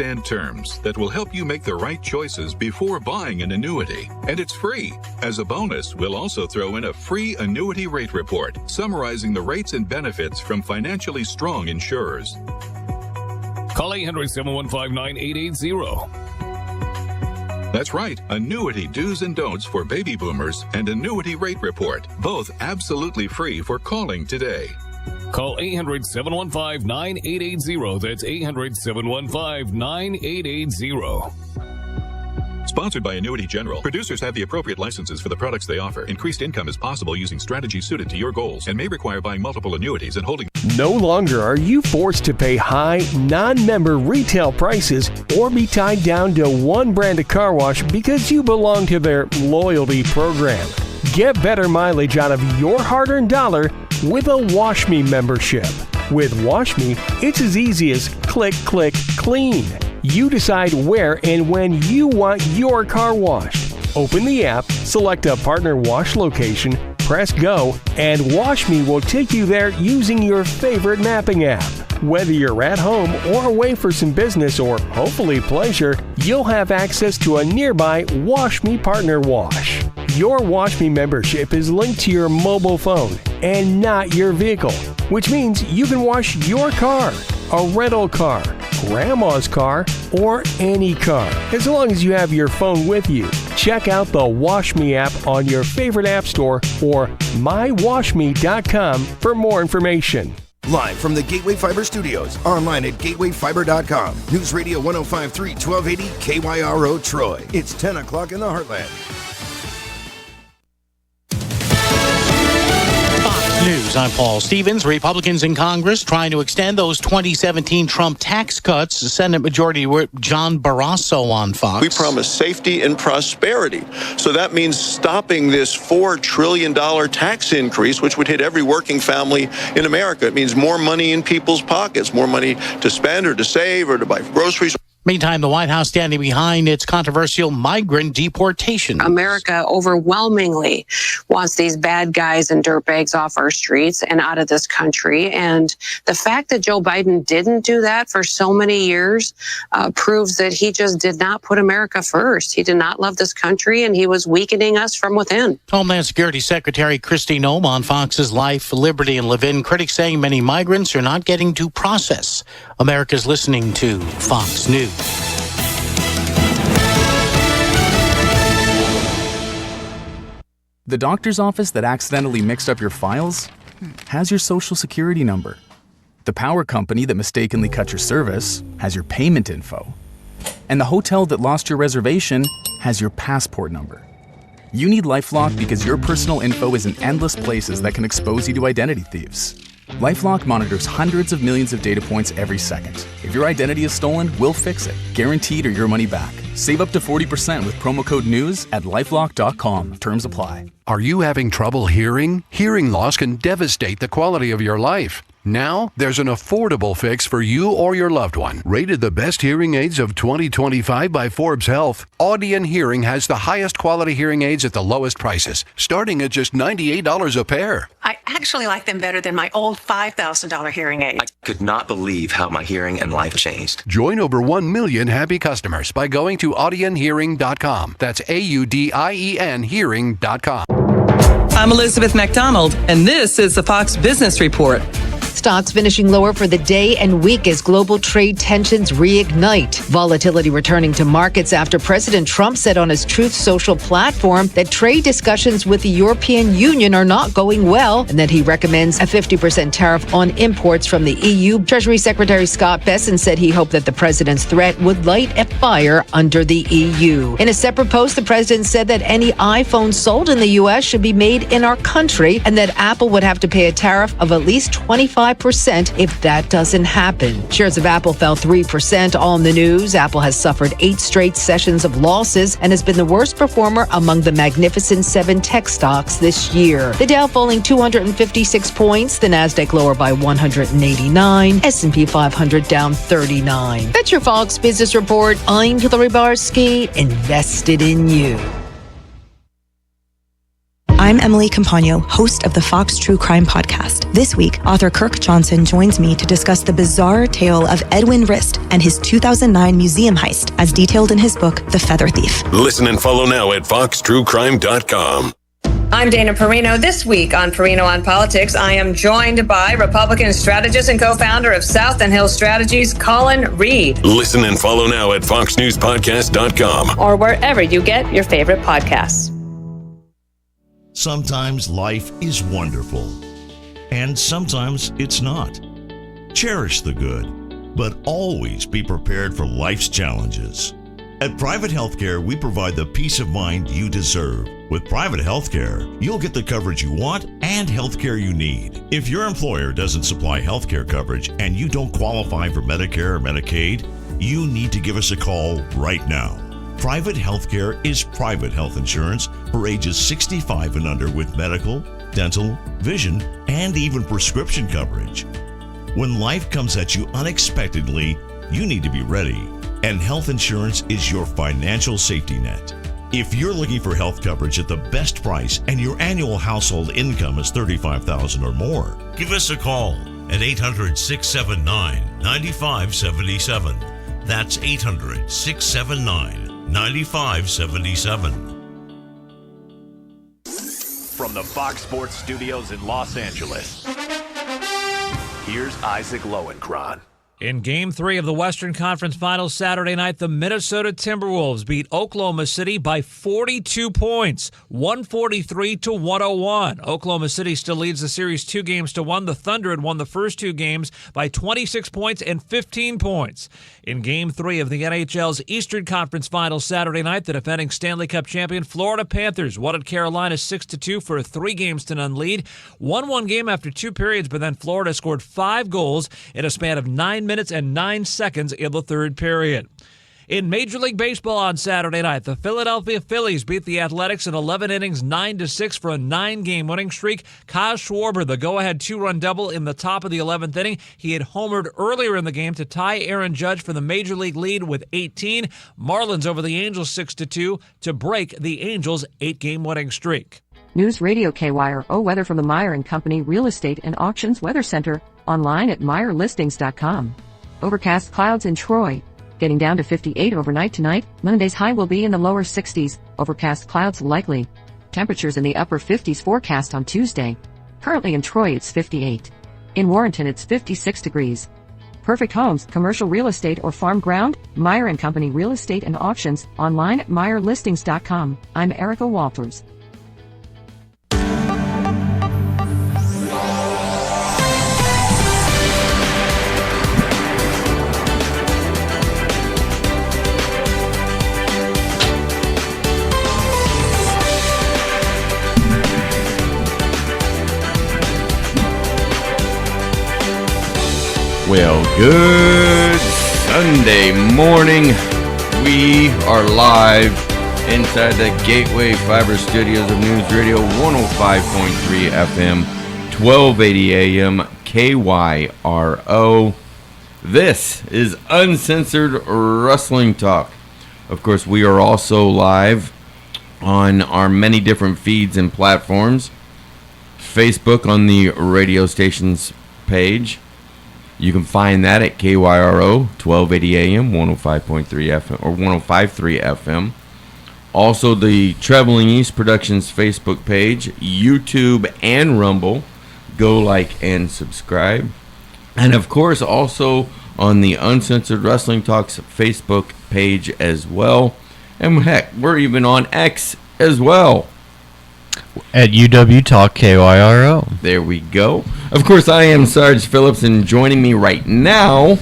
understand terms that will help you make the right choices before buying an annuity. And it's free. As a bonus, we'll also throw in a free annuity rate report summarizing the rates and benefits from financially strong insurers. Call 800-715-9880. That's right, annuity do's and don'ts for baby boomers and annuity rate report, both absolutely free for calling today. Call 800-715-9880. That's 800-715-9880. Sponsored by Annuity General. Producers have the appropriate licenses for the products they offer. Increased income is possible using strategies suited to your goals and may require buying multiple annuities and holding. No longer are you forced to pay high, non-member retail prices or be tied down to one brand of car wash because you belong to their loyalty program. Get better mileage out of your hard-earned dollar with a Wash Me membership. With Wash Me, it's as easy as click, click, clean. You decide where and when you want your car washed. Open the app, select a partner wash location, press go, and Wash Me will take you there using your favorite mapping app. Whether you're at home or away for some business or hopefully pleasure, you'll have access to a nearby Wash Me partner wash. Your Wash Me membership is linked to your mobile phone and not your vehicle, which means you can wash your car, a rental car, grandma's car, or any car, as long as you have your phone with you. Check out the Wash Me app on your favorite app store or mywashme.com for more information. Live from the Gateway Fiber Studios, online at gatewayfiber.com. News Radio 105.3, 1280 KYRO Troy. It's 10 o'clock in the Heartland. News. I'm Paul Stevens. Republicans in Congress trying to extend those 2017 Trump tax cuts. Senate Majority Whip John Barrasso on Fox. We promise safety and prosperity. So that means stopping this $4 trillion tax increase, which would hit every working family in America. It means more money in people's pockets, more money to spend or to save or to buy groceries. Meantime, the White House standing behind its controversial migrant deportation. America overwhelmingly wants these bad guys and dirtbags off our streets and out of this country. And the fact that Joe Biden didn't do that for so many years proves that he just did not put America first. He did not love this country, and he was weakening us from within. Homeland Security Secretary Kristi Noem on Fox's Life, Liberty, and Levin. Critics saying many migrants are not getting due process. America's listening to Fox News. The doctor's office that accidentally mixed up your files has your social security number. The power company that mistakenly cut your service has your payment info. And the hotel that lost your reservation has your passport number. You need LifeLock because your personal info is in endless places that can expose you to identity thieves. LifeLock monitors hundreds of millions of data points every second. If your identity is stolen, we'll fix it, guaranteed or your money back. Save up to 40% with promo code NEWS at LifeLock.com. Terms apply. Are you having trouble hearing? Hearing loss can devastate the quality of your life. Now, there's an affordable fix for you or your loved one. Rated the best hearing aids of 2025 by Forbes Health, Audion Hearing has the highest quality hearing aids at the lowest prices, starting at just $98 a pair. I actually like them better than my old $5,000 hearing aid. I could not believe how my hearing and life changed. Join over 1 million happy customers by going to audionhearing.com. That's AUDIEN hearing.com. I'm Elizabeth McDonald, and this is the Fox Business Report. Stocks finishing lower for the day and week as global trade tensions reignite. Volatility returning to markets after President Trump said on his Truth Social platform that trade discussions with the European Union are not going well and that he recommends a 50% tariff on imports from the EU. Treasury Secretary Scott Bessent said he hoped that the president's threat would light a fire under the EU. In a separate post, the president said that any iPhone sold in the U.S. should be made in our country and that Apple would have to pay a tariff of at least 25% if that doesn't happen. Shares of Apple fell 3%. All in the news, Apple has suffered 8 straight sessions of losses and has been the worst performer among the Magnificent 7 tech stocks this year. The Dow falling 256 points, the Nasdaq lower by 189, S&P 500 down 39. That's your Fox Business Report. I'm Hillary Barsky, invested in you. I'm Emily Campagno, host of the Fox True Crime podcast. This week, author Kirk Johnson joins me to discuss the bizarre tale of Edwin Rist and his 2009 museum heist, as detailed in his book, The Feather Thief. Listen and follow now at foxtruecrime.com. I'm Dana Perino. This week on Perino on Politics, I am joined by Republican strategist and co-founder of South and Hill Strategies, Colin Reed. Listen and follow now at foxnewspodcast.com. Or wherever you get your favorite podcasts. Sometimes life is wonderful, and sometimes it's not. Cherish the good, but always be prepared for life's challenges. At Private Healthcare, we provide the peace of mind you deserve. With Private Healthcare, you'll get the coverage you want and healthcare you need. If your employer doesn't supply healthcare coverage and you don't qualify for Medicare or Medicaid, you need to give us a call right now. Private Healthcare is private health insurance for ages 65 and under with medical, dental, vision, and even prescription coverage. When life comes at you unexpectedly, you need to be ready. And health insurance is your financial safety net. If you're looking for health coverage at the best price and your annual household income is $35,000 or more, give us a call at 800-679-9577. That's 800-679-9577. From the Fox Sports Studios in Los Angeles, here's Isaac Lowenkron. In Game 3 of the Western Conference Finals Saturday night, the Minnesota Timberwolves beat Oklahoma City by 42 points, 143-101. Oklahoma City still leads the series 2-1. The Thunder had won the first two games by 26 points and 15 points. In Game 3 of the NHL's Eastern Conference Finals Saturday night, the defending Stanley Cup champion Florida Panthers won at Carolina 6-2 for a 3-0 lead. Won one game after two periods, but then Florida scored 5 goals in a span of 9 minutes and 9 seconds in the third period. In Major League Baseball on Saturday night, the Philadelphia Phillies beat the Athletics in 11 innings, 9-6 for a 9-game winning streak. Kyle Schwarber, the go-ahead 2-run double in the top of the 11th inning. He had homered earlier in the game to tie Aaron Judge for the Major League lead with 18. Marlins over the Angels 6-2 to break the Angels' 8-game winning streak. News Radio KYRO weather from the Meyer & Company Real Estate and Auctions Weather Center, online at MeyerListings.com. Overcast clouds in Troy, getting down to 58 overnight tonight. Monday's high will be in the lower 60s, overcast clouds likely. Temperatures in the upper 50s forecast on Tuesday. Currently in Troy it's 58. In Warrenton it's 56 degrees. Perfect homes, commercial real estate or farm ground? Meyer & Company Real Estate and Auctions, online at MeyerListings.com. I'm Erica Walters. Well, good Sunday morning. We are live inside the Gateway Fiber Studios of News Radio 105.3 FM, 1280 AM, KYRO. This is Uncensored Wrestling Talk. Of course, we are also live on our many different feeds and platforms. Facebook on the radio station's page. You can find that at KYRO, 1280 AM, 105.3 FM, or 105.3 FM. Also, the Traveling East Productions Facebook page, YouTube, and Rumble. Go like and subscribe. And, of course, also on the Uncensored Wrestling Talks Facebook page as well. And, heck, we're even on X as well. At UW Talk KYRO. There we go. Of course, I am Sarge Phillips, and joining me right now,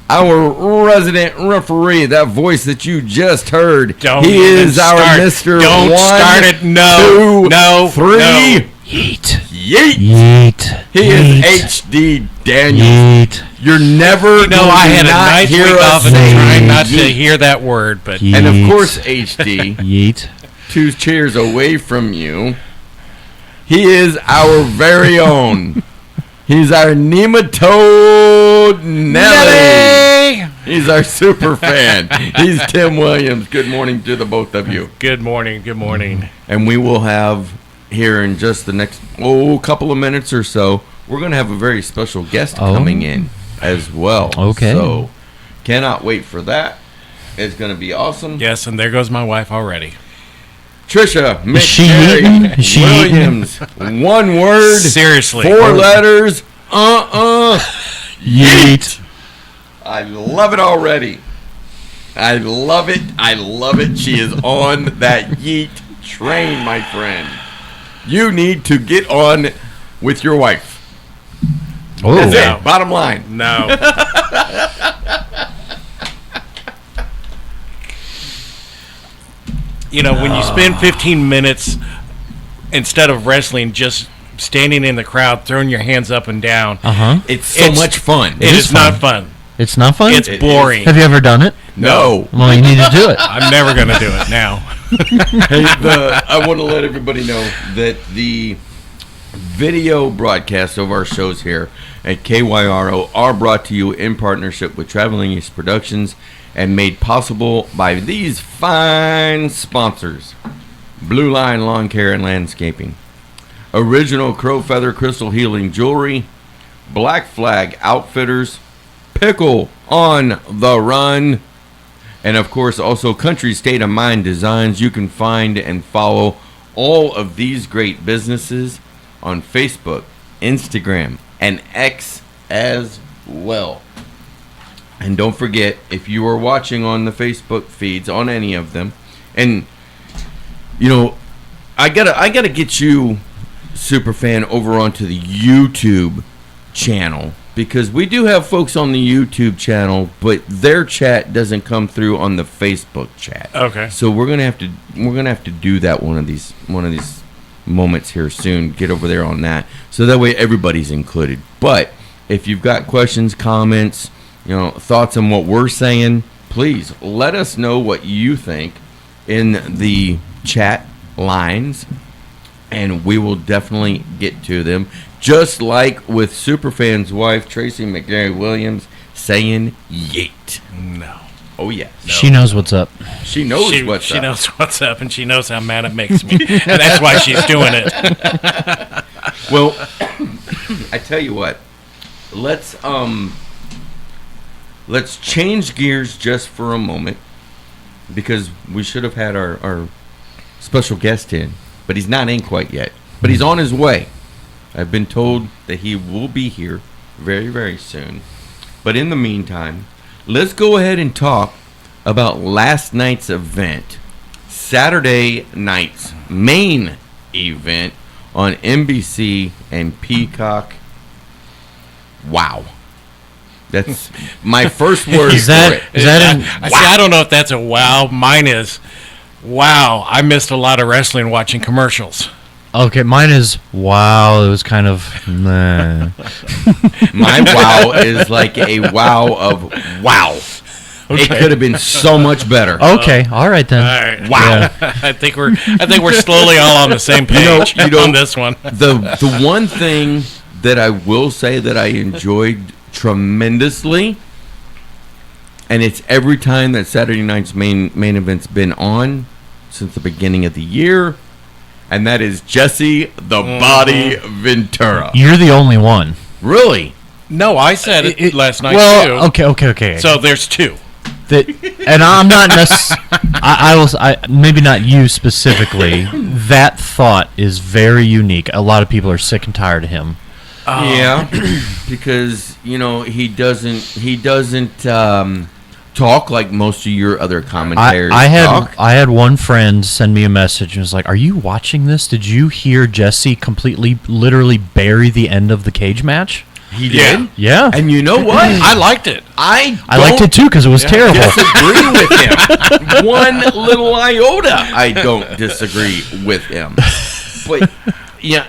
our resident referee, that voice that you just heard. He is our Mr. Don't 1, start it. No. 2, No. 3. No. Yeet. He is HD Daniels. You're never going to I had a not nice hear week us off and say trying not to yeet. hear that word, but And of course, HD. Yeet. 2 chairs away from you. He is our very own. He's our nematode Nelly. He's our super fan. He's Tim Williams. Good morning to the both of you. Good morning. Good morning. And we will have here in just the next couple of minutes or so, we're going to have a very special guest coming in as well. Okay. So, cannot wait for that. It's going to be awesome. Yes, and there goes my wife already. Trisha Is she Williams. One word. Seriously. 4 letters. Yeet. I love it already. I love it. I love it. She is on that yeet train, my friend. You need to get on with your wife. Oh, that's no. it. Bottom line. No. You know, when you spend 15 minutes instead of wrestling, just standing in the crowd, throwing your hands up and down. It's so much fun. It is not fun. It's not fun? It's boring. Have you ever done it? No. Well, you need to do it. I'm never going to do it now. Hey, I want to let everybody know that the video broadcasts of our shows here at KYRO are brought to you in partnership with Traveling East Productions and made possible by these fine sponsors: Blue Line Lawn Care and Landscaping, Original Crow Feather Crystal Healing Jewelry, Black Flag Outfitters, Pickle on the Run, and of course also Country State of Mind Designs. You can find and follow all of these great businesses on Facebook, Instagram, and X as well. And don't forget, if you are watching on the Facebook feeds on any of them, and you know, I gotta get you, Superfan, over onto the YouTube channel, because we do have folks on the YouTube channel, but their chat doesn't come through on the Facebook chat. Okay. So we're gonna have to do that one of these moments here soon. Get over there on that, so that way everybody's included. But if you've got questions, comments, thoughts on what we're saying, please let us know what you think in the chat lines, and we will definitely get to them. Just like with Superfan's wife, Tracy McGarry Williams, saying yeet. No. Oh, yeah. No. She knows what's up. She knows what's up. She knows what's up, and she knows how mad it makes me. And that's why she's doing it. Well, I tell you what. Let's change gears just for a moment, because we should have had our special guest in, but he's not in quite yet. But he's on his way. I've been told that he will be here very, very soon. But in the meantime, let's go ahead and talk about last night's event, Saturday night's main event on NBC and Peacock. Wow. That's my first word. I don't know if that's a wow. Mine is, wow, I missed a lot of wrestling watching commercials. Okay, mine is, wow, it was kind of, meh. My wow is like a wow of wow. Okay. It could have been so much better. Okay, all right then. All right. Wow. Yeah. I think we're slowly all on the same page on this one. The one thing that I will say that I enjoyed tremendously, and it's every time that Saturday night's main event's been on since the beginning of the year, and that is Jesse the Body Ventura. You're the only one. Really? No, I said it last night too. Okay. So there's two. And I'm not I maybe not you specifically. That thought is very unique. A lot of people are sick and tired of him. Yeah, because he doesn't talk like most of your other commentators. I had one friend send me a message and was like, "Are you watching this? Did you hear Jesse literally bury the end of the cage match?" He did? Yeah. And you know what? I liked it. I liked it too because it was terrible. Disagree with him. One little iota. I don't disagree with him. But yeah,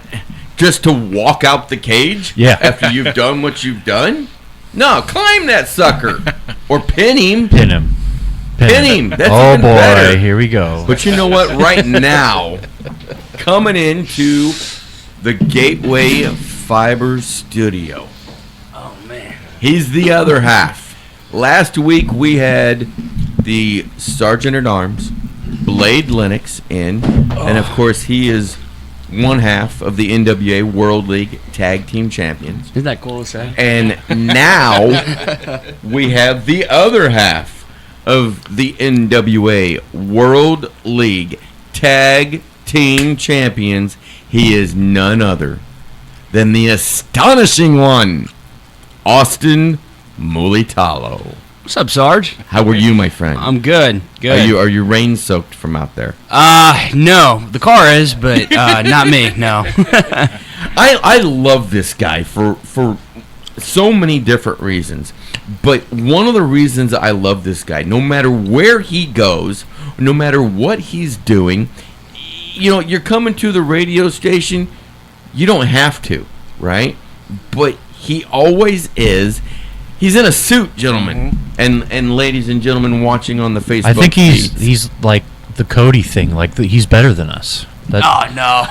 just to walk out the cage after you've done what you've done? No, climb that sucker. Or pin him. Pin him. That's oh even boy, better. Here we go. But you know what? Right now, coming into the Gateway Fiber Studio. Oh, man. He's the other half. Last week we had the Sergeant at Arms, Blade Lennox, in. And of course he is one half of the NWA World League Tag Team Champions. Isn't that cool to say? And now we have the other half of the NWA World League Tag Team Champions. He is none other than the astonishing one, Austin Mulitalo. What's up, Sarge? How are you, my friend? I'm good. Good. Are you rain soaked from out there? No. The car is, but not me. No. I love this guy for so many different reasons. But one of the reasons I love this guy, no matter where he goes, no matter what he's doing, you know, you're coming to the radio station, you don't have to, right? But he always is. He's in a suit, gentlemen, and ladies and gentlemen watching on the Facebook. I think he's like the Cody thing. Like he's better than us. No.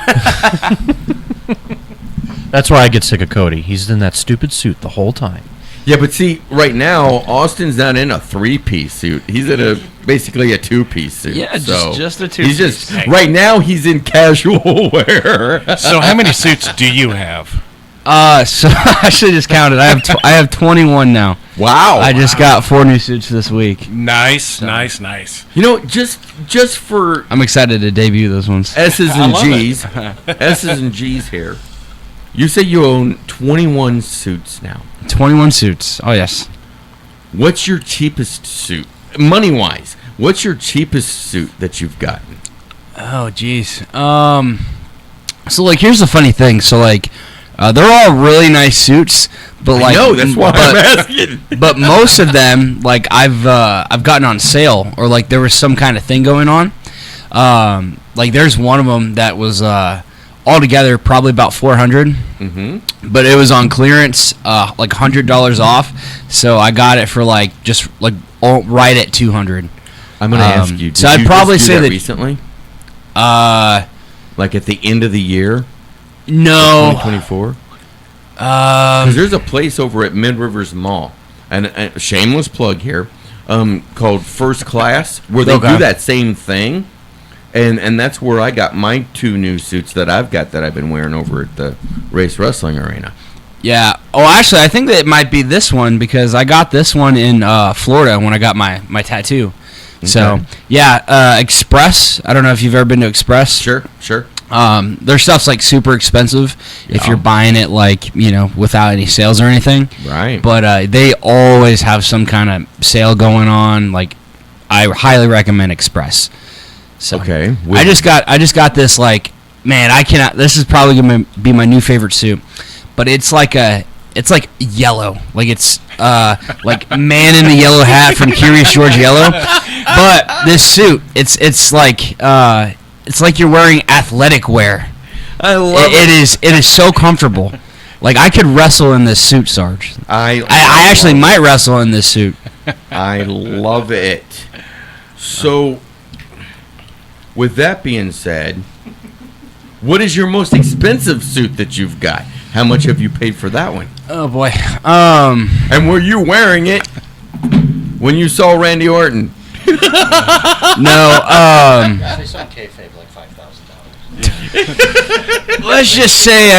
That's why I get sick of Cody. He's in that stupid suit the whole time. Yeah, but see, right now Austin's not in a 3-piece suit. He's in basically a 2-piece suit. Yeah, so just a 2-piece. Right now he's in casual wear. So how many suits do you have? So I should just counted. I have 21 now. Wow! I just got 4 new suits this week. Nice. You know, just for I'm excited to debut those ones. S's and G's, S's and G's here. You say you own 21 suits now. 21 suits. Oh yes. What's your cheapest suit, money wise? What's your cheapest suit that you've gotten? Oh geez. So like, here's the funny thing. So like. They're all really nice suits, but like, no, that's why I'm asking. But most of them, like I've gotten on sale, or like there was some kind of thing going on. Like there's one of them that was altogether probably about $400, but it was on clearance, like $100 off. So I got it for like just like right at $200. I'm gonna ask you. So I'd probably say that recently. Like at the end of the year. No. 2024? Because there's a place over at Mid Rivers Mall, and a shameless plug here, called First Class, where they do that same thing, and that's where I got my 2 new suits that I've been wearing over at the Race Wrestling Arena. Yeah. Oh, actually, I think that it might be this one, because I got this one in Florida when I got my tattoo. Okay. So, yeah, Express. I don't know if you've ever been to Express. Sure. Their stuff's like super expensive if you're buying it like, you know, without any sales or anything. Right. But they always have some kind of sale going on. Like, I highly recommend Express. So okay. I just got this, like, man, I cannot. This is probably gonna be my new favorite suit, but it's like yellow, like it's like Man in the Yellow Hat from Curious George Yellow. But this suit, it's like you're wearing athletic wear. I love it. It is so comfortable. Like I could wrestle in this suit, Sarge. I actually might wrestle in this suit. I love it. So, with that being said, what is your most expensive suit that you've got? How much have you paid for that one? Oh boy. And were you wearing it when you saw Randy Orton? No. Let's just say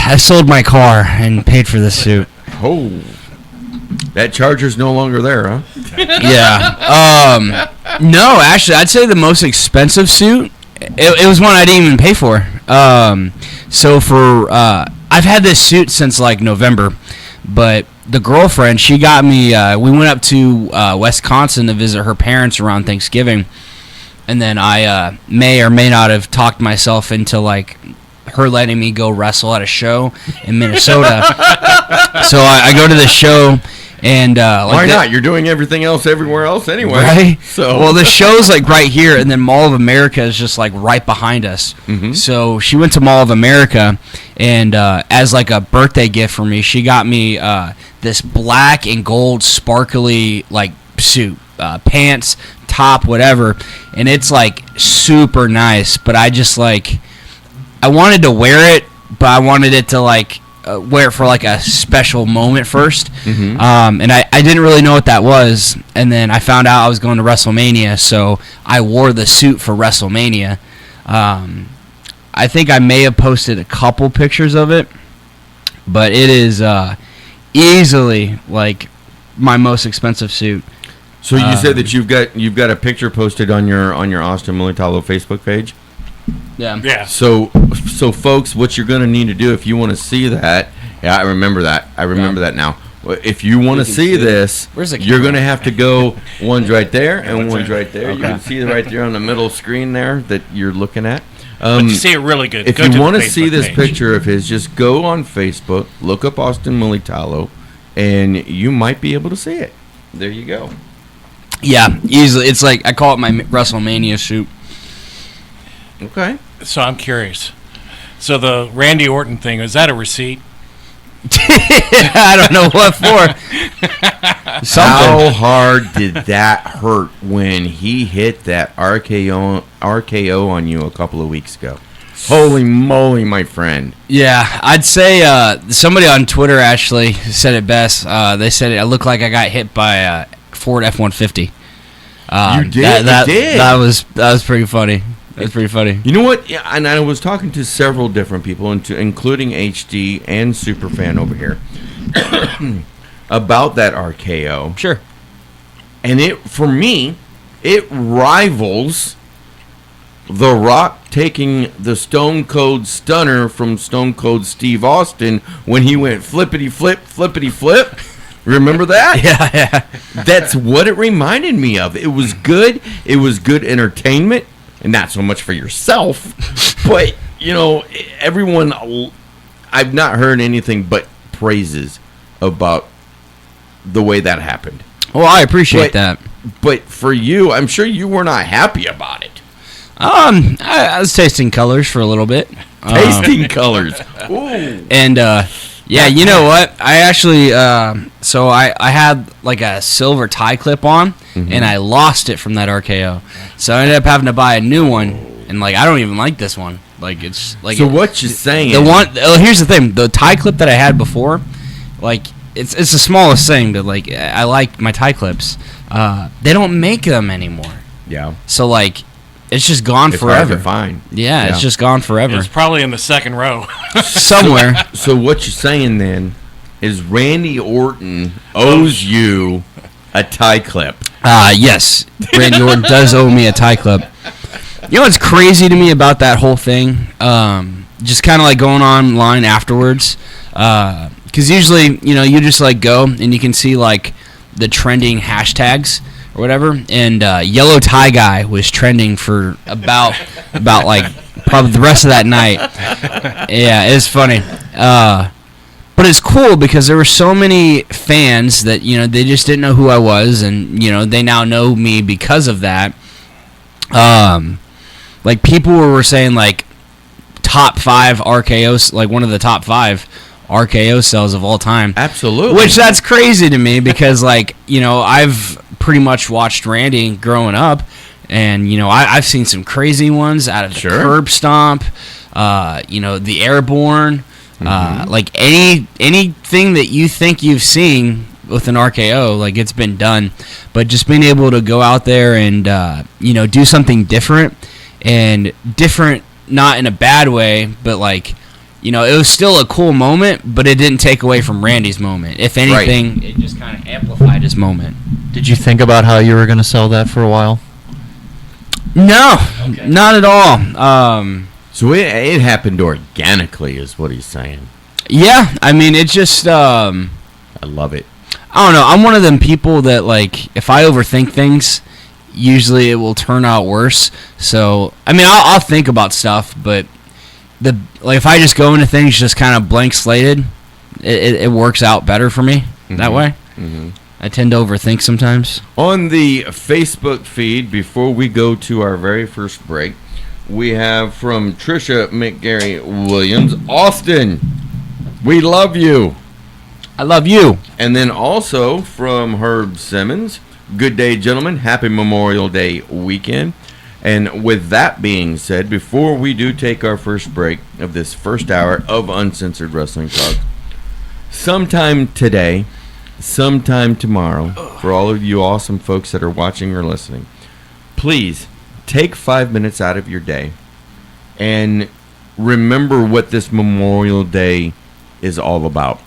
I sold my car and paid for this suit. Oh, that Charger's no longer there, huh? Yeah. No, actually, I'd say the most expensive suit. It was one I didn't even pay for. So for I've had this suit since like November, but the girlfriend, she got me. We went up to Wisconsin to visit her parents around Thanksgiving. And then I may or may not have talked myself into like her letting me go wrestle at a show in Minnesota. So I go to the show, and why not? You're doing everything else everywhere else anyway, right? So well, the show's like right here, and then Mall of America is just like right behind us. So she went to Mall of America, and as like a birthday gift for me, she got me this black and gold sparkly like suit, pants, top, whatever, and it's like super nice, but I just like I wanted to wear it, but I wanted it to like wear it for like a special moment first. And I didn't really know what that was, and then I found out I was going to WrestleMania, so I wore the suit for WrestleMania. I think I may have posted a couple pictures of it, but it is easily like my most expensive suit. So you said that you've got a picture posted on your Austin Militalo Facebook page. Yeah. Yeah. So folks, what you're going to need to do if you want to see that, I remember that. I remember that now. If you want to see this, you're going to have to go. One's right there and one's right there. Okay. You can see it right there on the middle screen there that you're looking at. But you see it really good. If you want to see this picture of his, just go on Facebook, look up Austin Militalo, and you might be able to see it. There you go. Yeah, easily. It's like, I call it my WrestleMania suit. Okay. So I'm curious. So the Randy Orton thing, is that a receipt? I don't know what for. How hard did that hurt when he hit that RKO on you a couple of weeks ago? Holy moly, my friend. Yeah, I'd say somebody on Twitter actually said it best. They said it looked like I got hit by a Ford F-150. You did? That was pretty funny. That's pretty funny. You know what? Yeah, and I was talking to several different people, including HD and Superfan over here, about that RKO. Sure. And for me, it rivals The Rock taking the Stone Cold Stunner from Stone Cold Steve Austin when he went flippity flip, flippity flip. Remember that? Yeah. That's what it reminded me of. It was good. It was good entertainment. And not so much for yourself, but, everyone, I've not heard anything but praises about the way that happened. Well, I appreciate that. But for you, I'm sure you were not happy about it. I was tasting colors for a little bit. Tasting colors. Ooh. And, yeah, you know what? I actually, so I had like a silver tie clip on, and I lost it from that RKO. So I ended up having to buy a new one, and like I don't even like this one. Like it's like. So what you're saying? Here's the thing: the tie clip that I had before, like it's the smallest thing, but like I like my tie clips. They don't make them anymore. Yeah. So like. It's just gone forever. Hard to find. Yeah, it's just gone forever. It's probably in the second row. Somewhere. So what you're saying then is Randy Orton owes you a tie clip. Yes. Randy Orton does owe me a tie clip. You know what's crazy to me about that whole thing? Just kind of like going online afterwards. Because usually, you just like go and you can see like the trending hashtags. Or whatever, and Yellow Tie Guy was trending for about like probably the rest of that night. Yeah, it's funny, but it's cool because there were so many fans that they just didn't know who I was, and they now know me because of that. Like people were saying like top 5 RKOs, like one of the top 5 RKO cells of all time. Absolutely, which that's crazy to me because like I've pretty much watched Randy growing up, and I've seen some crazy ones out of the curb stomp, the airborne, like anything that you think you've seen with an RKO, like it's been done. But just being able to go out there and do something different, and different not in a bad way, but like it was still a cool moment, but it didn't take away from Randy's moment. If anything, it just kind of amplified his moment. Did you think about how you were going to sell that for a while? No, not at all. So it happened organically, is what he's saying. Yeah, I mean, it just. I love it. I don't know. I'm one of them people that like if I overthink things, usually it will turn out worse. So I mean, I'll think about stuff, but if I just go into things just kind of blank slated, it works out better for me that way. Mm-hmm. I tend to overthink sometimes. On the Facebook feed, before we go to our very first break, we have from Trisha McGarry Williams, Austin, we love you. I love you. And then also from Herb Simmons, good day, gentlemen. Happy Memorial Day weekend. And with that being said, before we do take our first break of this first hour of Uncensored Wrestling Talk, sometime today, sometime tomorrow, for all of you awesome folks that are watching or listening, please take 5 minutes out of your day and remember what this Memorial Day is all about.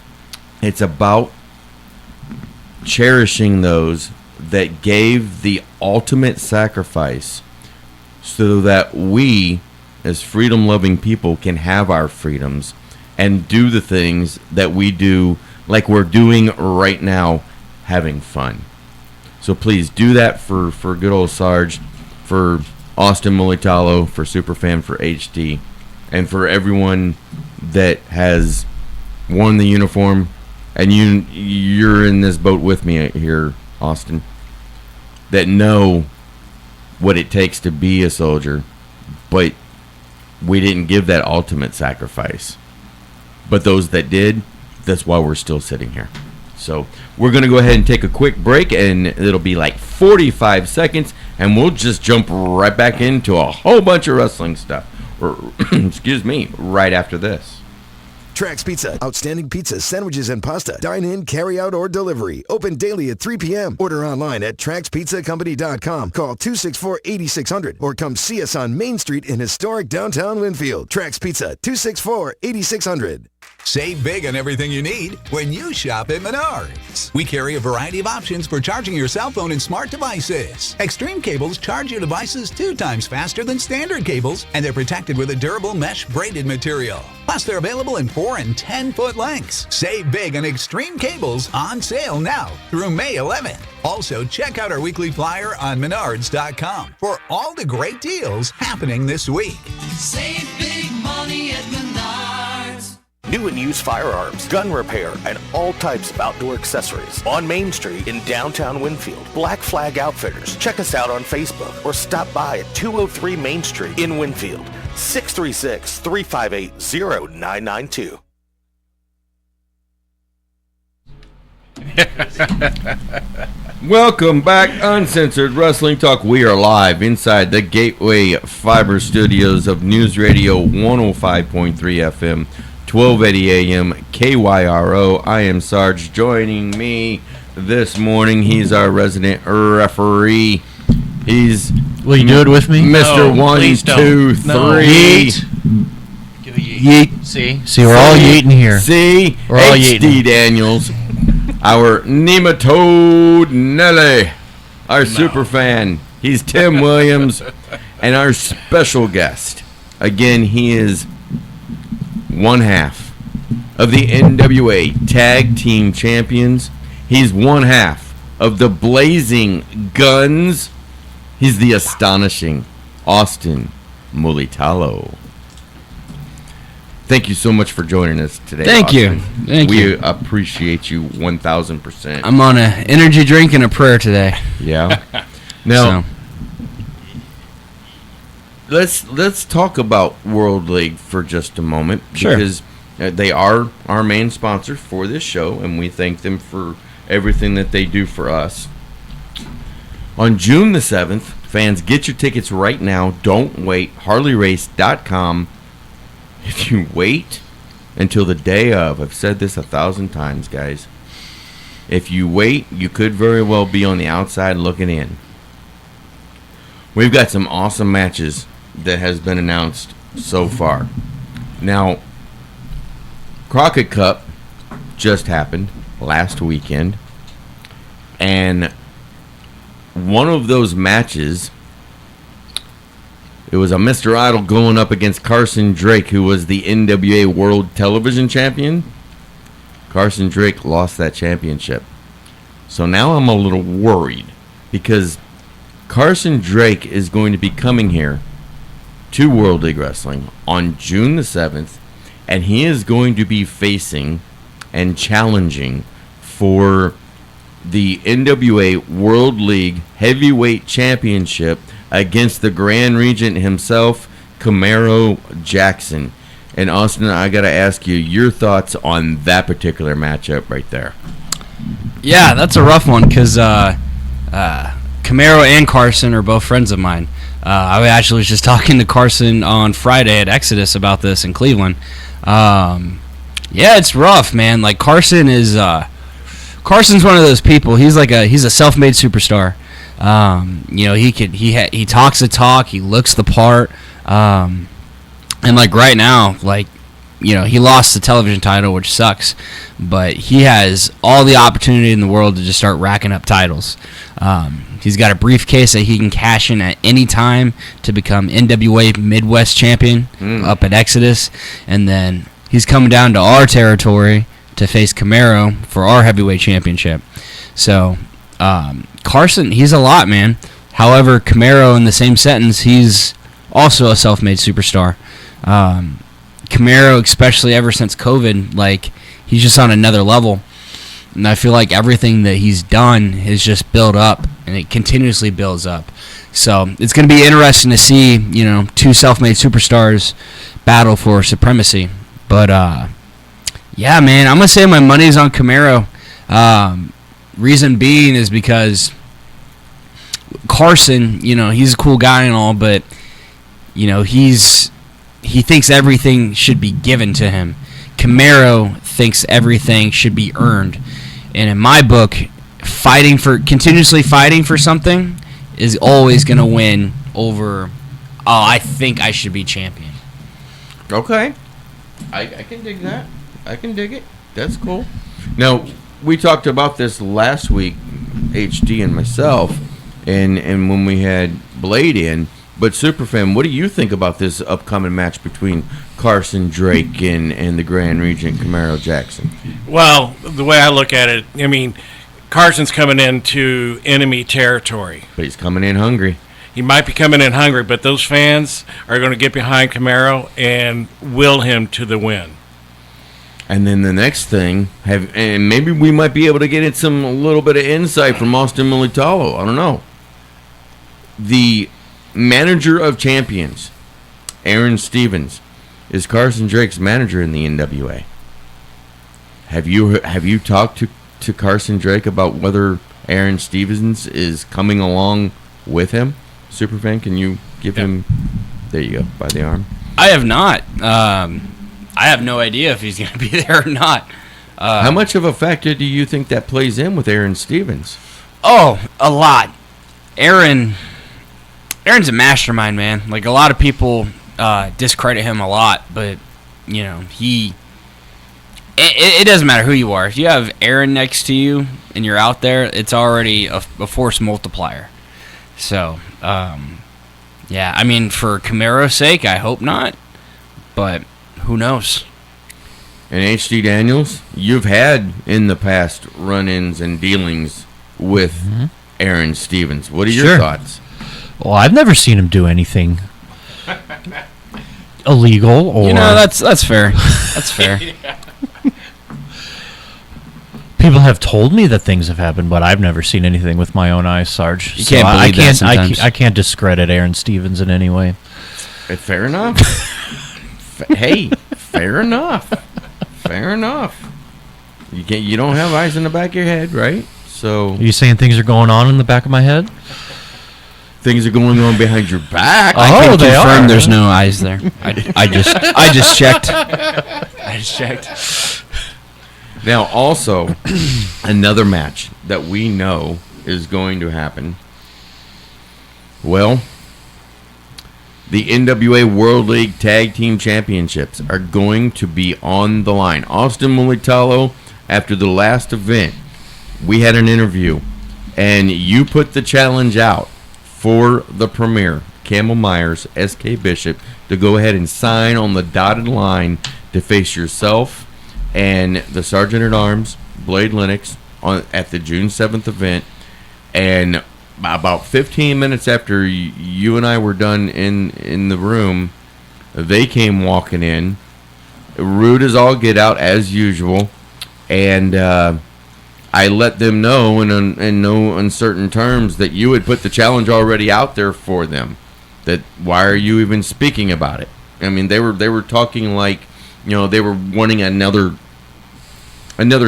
It's about cherishing those that gave the ultimate sacrifice so that we, as freedom-loving people, can have our freedoms and do the things that we do like we're doing right now, having fun. So please do that for good old Sarge, for Austin Mulitalo, for Superfan, for HD, and for everyone that has worn the uniform. And you're in this boat with me here, Austin, that know what it takes to be a soldier, but we didn't give that ultimate sacrifice. But those that did, that's why we're still sitting here. So we're going to go ahead and take a quick break, and it'll be like 45 seconds, and we'll just jump right back into a whole bunch of wrestling stuff. Or, excuse me, right after this. Trax Pizza. Outstanding pizza, sandwiches, and pasta. Dine in, carry out, or delivery. Open daily at 3 p.m. Order online at TraxPizzaCompany.com. Call 264-8600 or come see us on Main Street in historic downtown Winfield. Trax Pizza, 264-8600. Save big on everything you need when you shop at Menards. We carry a variety of options for charging your cell phone and smart devices. Extreme cables charge your devices 2 times faster than standard cables, and they're protected with a durable mesh braided material. Plus, they're available in 4 and 10-foot lengths. Save big on Extreme cables, on sale now through May 11th. Also, check out our weekly flyer on Menards.com for all the great deals happening this week. Save big money at Menards. New and used firearms, gun repair, and all types of outdoor accessories. On Main Street in downtown Winfield. Black Flag Outfitters. Check us out on Facebook or stop by at 203 Main Street in Winfield. 636-358-0992. Welcome back, Uncensored Wrestling Talk. We are live inside the Gateway Fiber Studios of News Radio 105.3 FM, 1280 AM, KYRO. I am Sarge. Joining me this morning, he's our resident referee. He's... Will you do it with me? Mr. No, 1, 2, 3. No. Yeet. Yeet. See, we're all yeeting here. See, we're all HD yeeting. Daniels, our nematode Nelly, our super fan. He's Tim Williams, and our special guest. Again, he is one half of the NWA Tag Team Champions. He's one half of the Blazing Guns. He's the astonishing Austin Mulitalo. Thank you so much for joining us today. Thank Austin. you. Thank we you. appreciate you 1,000%. I'm on an energy drink and a prayer today. Yeah. Now, let's talk about World League for just a moment. Sure. Because they are our main sponsor for this show, and we thank them for everything that they do for us. On June the 7th, fans, get your tickets right now. Don't wait. HarleyRace.com. If you wait until the day of, I've said this 1,000 times, guys. If you wait, you could very well be on the outside looking in. We've got some awesome matches that has been announced so far. Now, Crockett Cup just happened last weekend, and one of those matches, it was a Mr. Idol going up against Carson Drake, who was the NWA World Television Champion. Carson Drake lost that championship. So now I'm a little worried because Carson Drake is going to be coming here to World League Wrestling on June the 7th, and he is going to be facing and challenging for the NWA World League Heavyweight Championship against the Grand Regent himself, Camaro Jackson. And Austin, I got to ask you your thoughts on that particular matchup right there. Yeah, that's a rough one because Camaro and Carson are both friends of mine. I actually was just talking to Carson on Friday at Exodus about this in Cleveland. Yeah, it's rough, man. Like Carson is... Carson's one of those people. He's a self-made superstar. He talks the talk. He looks the part. And like right now, like, you know, he lost the television title, which sucks, but he has all the opportunity in the world to just start racking up titles. He's got a briefcase that he can cash in at any time to become NWA Midwest champion up at Exodus, and then he's coming down to our territory to face Camaro for our heavyweight championship. So Carson, he's a lot, man. However, Camaro, in the same sentence, he's also a self-made superstar. Camaro, especially ever since COVID, like, he's just on another level. And I feel like everything that he's done is just built up, and it continuously builds up. So it's going to be interesting to see, you know, two self-made superstars battle for supremacy. But, yeah, man, I'm going to say my money's on Camaro. Reason being is because Carson, you know, he's a cool guy and all, but, you know, he thinks everything should be given to him. Camaro thinks everything should be earned. And in my book, continuously fighting for something is always going to win over, I think I should be champion. Okay. I can dig that. I can dig it. That's cool. Now, we talked about this last week, HD and myself, and when we had Blade in. But Superfan, what do you think about this upcoming match between Carson Drake and the Grand Regent Camaro Jackson? Well, the way I look at it, I mean, Carson's coming into enemy territory. But he's coming in hungry. He might be coming in hungry, but those fans are going to get behind Camaro and will him to the win. And then the next thing, and maybe we might be able to get a little bit of insight from Austin Militalo. I don't know. The manager of champions, Aaron Stevens, is Carson Drake's manager in the NWA. Have you talked to Carson Drake about whether Aaron Stevens is coming along with him? Superfan, can you give him? There you go, by the arm. I have not. I have no idea if he's going to be there or not. How much of a factor do you think that plays in with Aaron Stevens? Oh, a lot. Aaron's a mastermind, man. Like, a lot of people discredit him a lot, but, you know, it doesn't matter who you are. If you have Aaron next to you and you're out there, it's already a force multiplier. So, yeah, I mean, for Camaro's sake, I hope not, but who knows? And HD Daniels, you've had in the past run-ins and dealings with Aaron Stevens. What are your thoughts? Well, I've never seen him do anything illegal or... You know, that's fair. That's fair. People have told me that things have happened, but I've never seen anything with my own eyes, Sarge. You can't believe that sometimes. I can't discredit Aaron Stevens in any way. Fair enough. Hey, fair enough. Fair enough. You don't have eyes in the back of your head, right? So are you saying things are going on in the back of my head? Things are going on behind your back. I can confirm there's no eyes there. I just checked. I just checked. Now, also, another match that we know is going to happen. Well, the NWA World League Tag Team Championships are going to be on the line. Austin Militalo, after the last event, we had an interview, and you put the challenge out for the premier, Camel Myers, SK Bishop, to go ahead and sign on the dotted line to face yourself and the Sergeant at Arms, Blade Lennox, at the June 7th event. And about 15 minutes after you and I were done in the room, they came walking in, rude as all get out as usual, and I let them know in no uncertain terms that you had put the challenge already out there for them. That why are you even speaking about it? I mean, they were talking like, you know, they were wanting another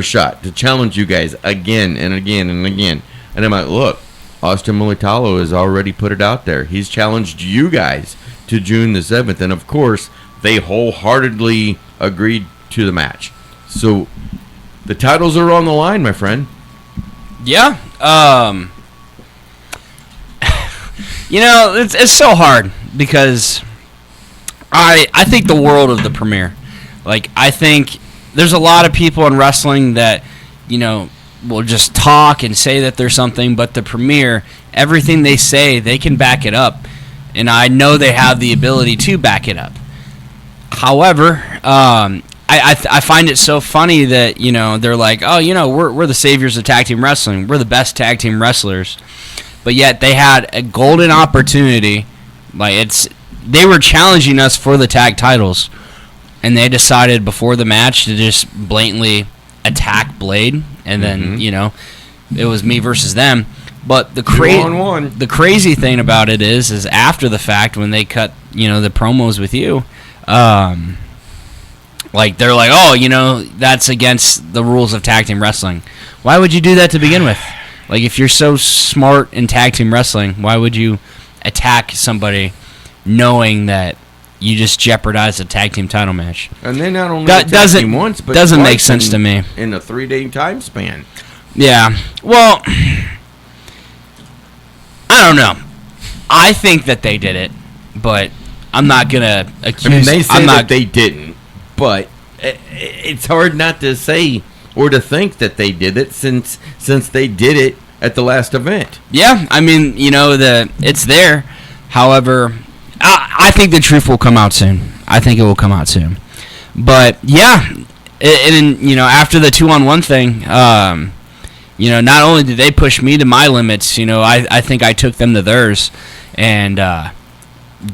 shot to challenge you guys again and again and again. And I'm like, look, Austin Militalo has already put it out there. He's challenged you guys to June the 7th, and of course, they wholeheartedly agreed to the match. So the titles are on the line, my friend. Yeah. You know, it's so hard because I think the world of the premiere. Like, I think there's a lot of people in wrestling that, will just talk and say that there's something, but the premiere, everything they say, they can back it up. And I know they have the ability to back it up. However, I find it so funny that, they're like, oh, we're the saviors of tag team wrestling. We're the best tag team wrestlers. But yet they had a golden opportunity. They were challenging us for the tag titles. And they decided before the match to just blatantly attack Blade. And then, it was me versus them. But the crazy thing about it is after the fact, when they cut, the promos with you, they're like, oh, that's against the rules of tag team wrestling. Why would you do that to begin with? Like, if you're so smart in tag team wrestling, why would you attack somebody knowing that you just jeopardize a tag team title match? And they not only attacked him once, but doesn't make sense to me in a 3-day time span. Yeah. Well, I don't know. I think that they did it, but I'm not gonna accuse. I mean, they say that they didn't, but it's hard not to say or to think that they did it since they did it at the last event. Yeah, I mean, it's there. However, I think the truth will come out soon. I think it will come out soon. But yeah, and after the 2-on-1 thing, not only did they push me to my limits, I think I took them to theirs. And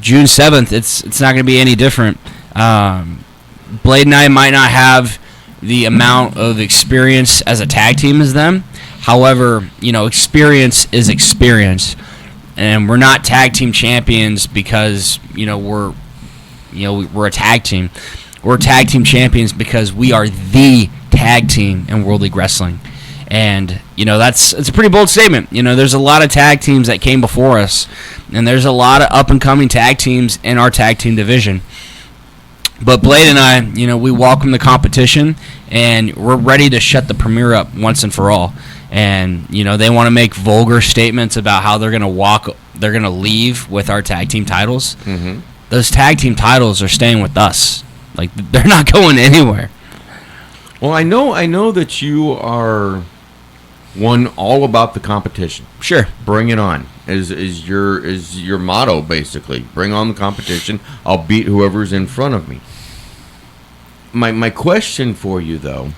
June 7th, it's not going to be any different. Blade and I might not have the amount of experience as a tag team as them. However, experience is experience. And we're not tag team champions because, we're a tag team. We're tag team champions because we are the tag team in World League Wrestling. And, it's a pretty bold statement. There's a lot of tag teams that came before us. And there's a lot of up-and-coming tag teams in our tag team division. But Blade and I, we welcome the competition, and we're ready to shut the premiere up once and for all. And, they want to make vulgar statements about how they're going to leave with our tag team titles. Mm-hmm. Those tag team titles are staying with us. Like, they're not going anywhere. Well, I know that you are one all about the competition. Sure. Bring it on. Is your motto, basically. Bring on the competition. I'll beat whoever's in front of me. My question for you, though,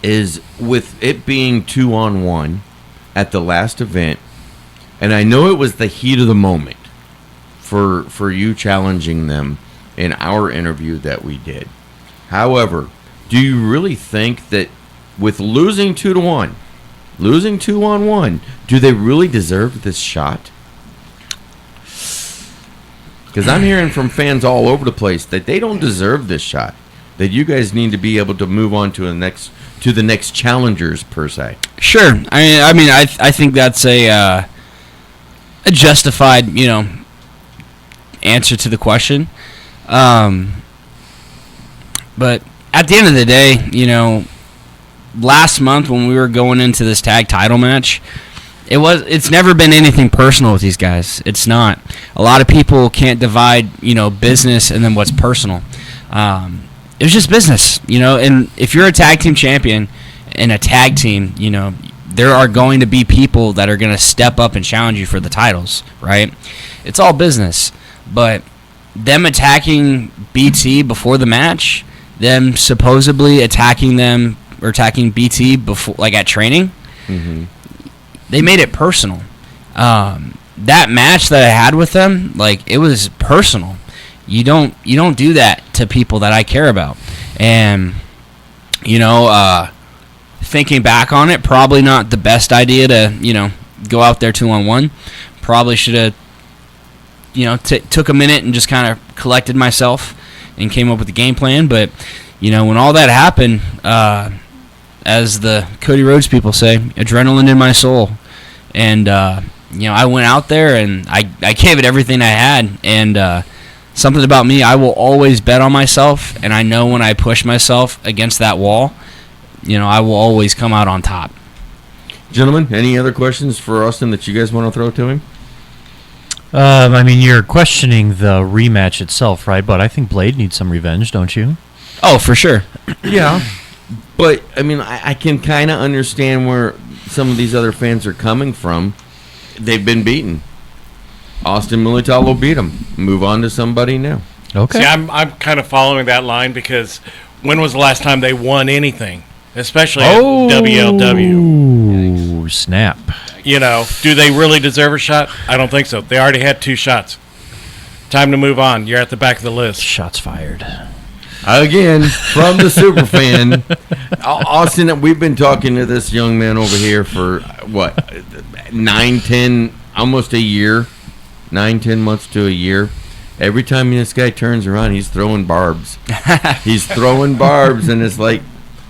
is with it being 2-on-1 at the last event, and I know it was the heat of the moment for you challenging them in our interview that we did. However, do you really think that with losing 2-1, losing 2-on-1, do they really deserve this shot? Because I'm hearing from fans all over the place that they don't deserve this shot. That you guys need to be able to move on to the next challengers per se. Sure. I think that's a justified, answer to the question. But at the end of the day, last month when we were going into this tag title match, it's never been anything personal with these guys. It's not. A lot of people can't divide, business and then what's personal. It was just business, and if you're a tag team champion in a tag team, there are going to be people that are going to step up and challenge you for the titles, right? It's all business. But them attacking BT before the match, them supposedly attacking BT before, like at training, mm-hmm. They made it personal. That match that I had with them, it was personal. You don't do that to people that I care about. And thinking back on it, probably not the best idea to go out there 2-on-1. Probably should have took a minute and just kind of collected myself and came up with a game plan. But when all that happened, as the Cody Rhodes people say, adrenaline in my soul. And I went out there and I gave it everything I had. And something about me, I will always bet on myself, and I know when I push myself against that wall, I will always come out on top. Gentlemen, any other questions for Austin that you guys want to throw to him? I mean, you're questioning the rematch itself, right? But I think Blade needs some revenge, don't you? Oh, for sure. Yeah. But, I mean, I can kind of understand where some of these other fans are coming from. They've been beaten. Austin Militalo beat them. Move on to somebody new. Okay. See, I'm kind of following that line because when was the last time they won anything? Especially at WLW. Oh, snap. You know, do they really deserve a shot? I don't think so. They already had 2 shots. Time to move on. You're at the back of the list. Shots fired. Again, from the superfan, Austin, we've been talking to this young man over here for, what, 9, 10, almost a year, 9, 10 months to a year. Every time this guy turns around, he's throwing barbs. He's throwing barbs, and it's like,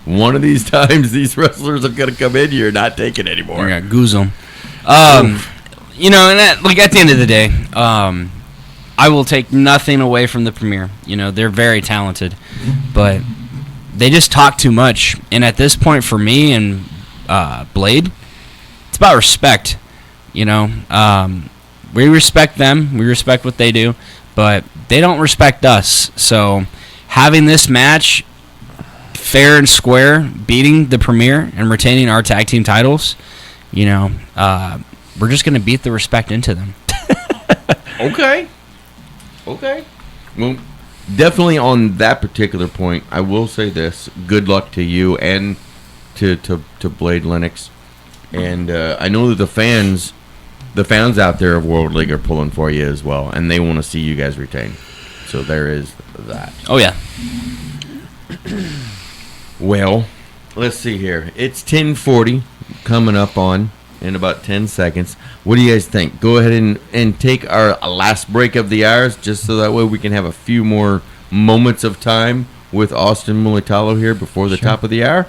one of these times, these wrestlers are going to come in here and not take it anymore. We're going to goose them. You know, and at the end of the day, I will take nothing away from the Premier. You know, they're very talented, but they just talk too much. And at this point, for me and Blade, it's about respect. You know, we respect them. We respect what they do, but they don't respect us. So having this match fair and square, beating the Premier and retaining our tag team titles, you know, we're just going to beat the respect into them. Okay. Well, definitely on that particular point, I will say this. Good luck to you and to Blade Lennox. And I know that the fans out there of World League are pulling for you as well, and they want to see you guys retain. So there is that. Oh, yeah. Well, let's see here. It's 10:40 coming up on in about 10 seconds. What do you guys think? Go ahead and take our last break of the hours just so that way we can have a few more moments of time with Austin Militalo here before the top of the hour.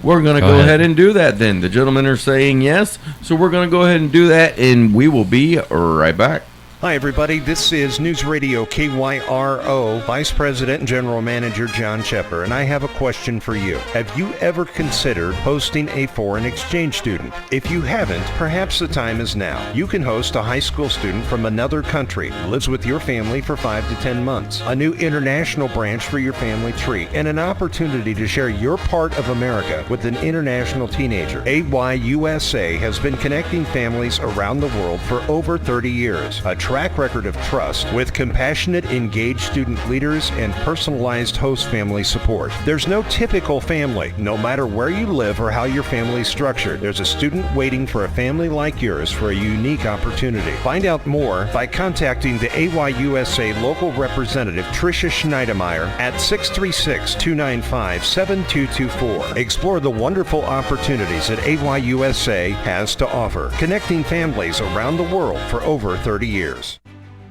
We're going to go ahead and do that then. The gentlemen are saying yes, so we're going to go ahead and do that, and we will be right back. Hi, everybody. This is News Radio KYRO Vice President and General Manager John Chepper, and I have a question for you. Have you ever considered hosting a foreign exchange student? If you haven't, perhaps the time is now. You can host a high school student from another country who lives with your family for 5 to 10 months, a new international branch for your family tree, and an opportunity to share your part of America with an international teenager. AYUSA has been connecting families around the world for over 30 years. A track record of trust with compassionate, engaged student leaders and personalized host family support. There's no typical family. No matter where you live or how your family is structured, there's a student waiting for a family like yours for a unique opportunity. Find out more by contacting the AYUSA local representative Tricia Schneidermeyer at 636-295-7224. Explore the wonderful opportunities that AYUSA has to offer, connecting families around the world for over 30 years.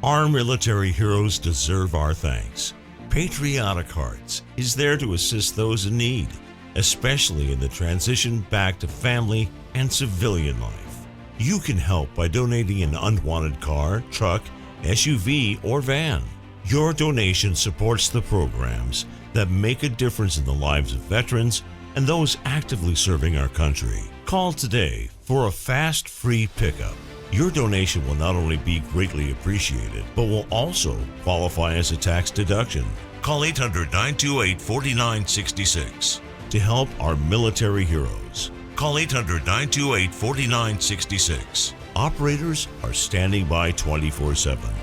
Our military heroes deserve our thanks. Patriotic Hearts is there to assist those in need, especially in the transition back to family and civilian life. You can help by donating an unwanted car, truck, SUV, or van. Your donation supports the programs that make a difference in the lives of veterans and those actively serving our country. Call today for a fast, free pickup. Your donation will not only be greatly appreciated, but will also qualify as a tax deduction. Call 800-928-4966 to help our military heroes. Call 800-928-4966. Operators are standing by 24/7.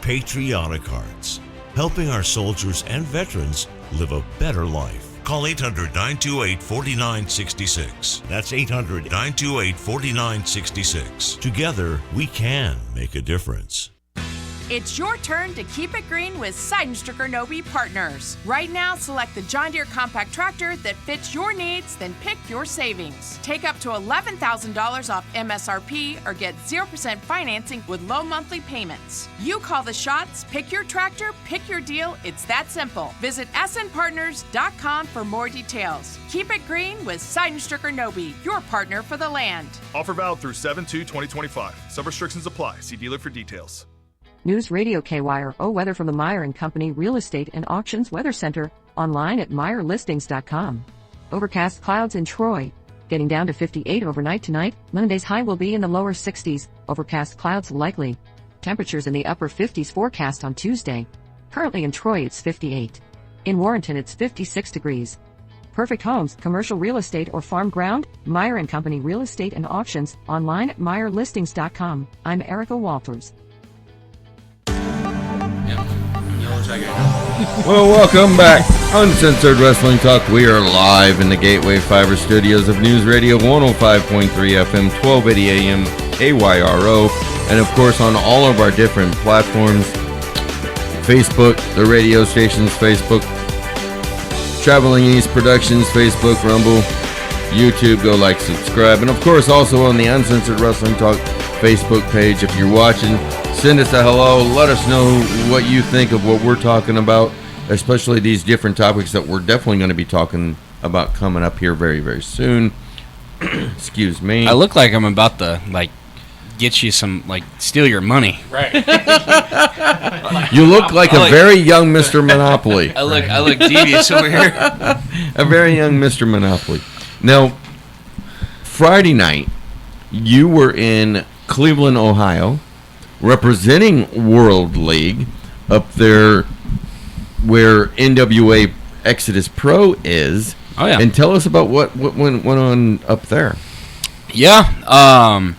Patriotic Hearts, helping our soldiers and veterans live a better life. Call 800-928-4966. That's 800-928-4966. Together, we can make a difference. It's your turn to keep it green with Seidenstricker Nobe Partners. Right now, select the John Deere compact tractor that fits your needs, then pick your savings. Take up to $11,000 off MSRP or get 0% financing with low monthly payments. You call the shots, pick your tractor, pick your deal. It's that simple. Visit snpartners.com for more details. Keep it green with Seidenstricker Nobe, your partner for the land. Offer valid through 7/2/2025. Some restrictions apply. See dealer for details. News Radio KYRO weather from the Meyer & Company Real Estate and Auctions Weather Center, online at MeyerListings.com. Overcast clouds in Troy, getting down to 58 overnight tonight. Monday's high will be in the lower 60s, overcast clouds likely. Temperatures in the upper 50s forecast on Tuesday. Currently in Troy, it's 58. In Warrenton, it's 56 degrees. Perfect homes, commercial real estate, or farm ground? Meyer & Company Real Estate and Auctions, online at MeyerListings.com. I'm Erica Walters. Well, welcome back. Uncensored Wrestling Talk. We are live in the Gateway Fiber studios of News Radio 105.3 FM, 1280 AM, AYRO, and of course on all of our different platforms. Facebook, the radio station's Facebook, Traveling East Productions, Facebook, Rumble, YouTube, go like, subscribe, and of course also on the Uncensored Wrestling Talk Facebook page. If you're watching, send us a hello, let us know what you think of what we're talking about, especially these different topics that we're definitely going to be talking about coming up here very, very soon. Excuse me. I look like I'm about to, get you some, steal your money. Right. You look like a very young Mr. Monopoly. I look devious over here. A very young Mr. Monopoly. Now, Friday night, you were in Cleveland, Ohio, representing World League up there where NWA Exodus Pro is. Oh, yeah. And tell us about what went on up there. Yeah.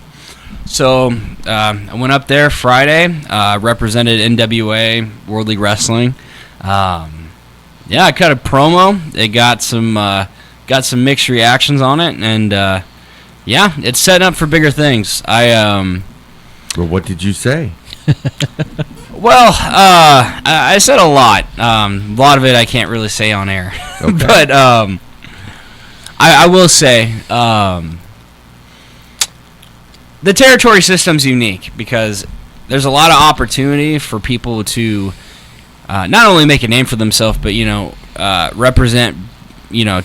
So I went up there Friday, represented NWA World League Wrestling. I cut a promo. It got some mixed reactions on it, and it's setting up for bigger things. Well, what did you say? Well, I said a lot. A lot of it I can't really say on air, Okay. but I will say. The territory system's unique because there's a lot of opportunity for people to not only make a name for themselves, but represent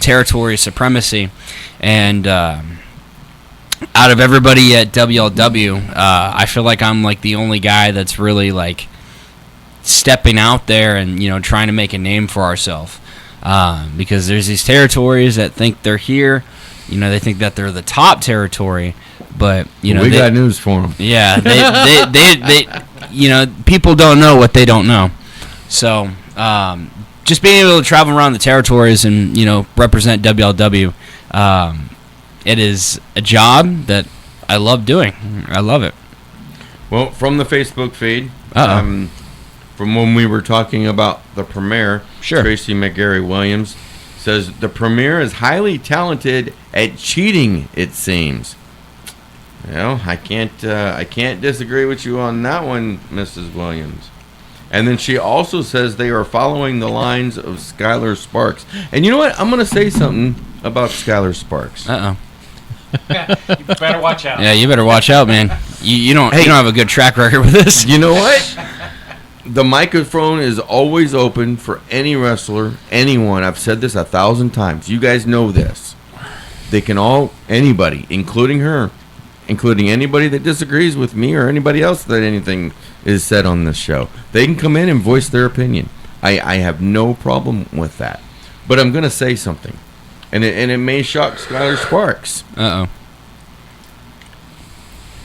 territory supremacy. And out of everybody at WLW, I feel like I'm the only guy that's really stepping out there and trying to make a name for ourselves. Because there's these territories that think they're here, they think that they're the top territory. But we got news for them. Yeah, they people don't know what they don't know. So just being able to travel around the territories and represent WLW, it is a job that I love doing. I love it. Well, from the Facebook feed, from when we were talking about the Premier, sure. Tracy McGarry Williams says the Premier is highly talented at cheating. It seems. Well, I can't disagree with you on that one, Mrs. Williams. And then she also says they are following the lines of Skylar Sparks. And you know what? I'm going to say something about Skylar Sparks. Uh-oh. You better watch out. Yeah, you better watch out, man. You don't have a good track record with this. You know what? The microphone is always open for any wrestler, anyone. I've said this 1,000 times. You guys know this. They can anybody, including her, including anybody that disagrees with me or anybody else that anything is said on this show. They can come in and voice their opinion. I have no problem with that. But I'm going to say something. And it may shock Skylar Sparks. Uh-oh.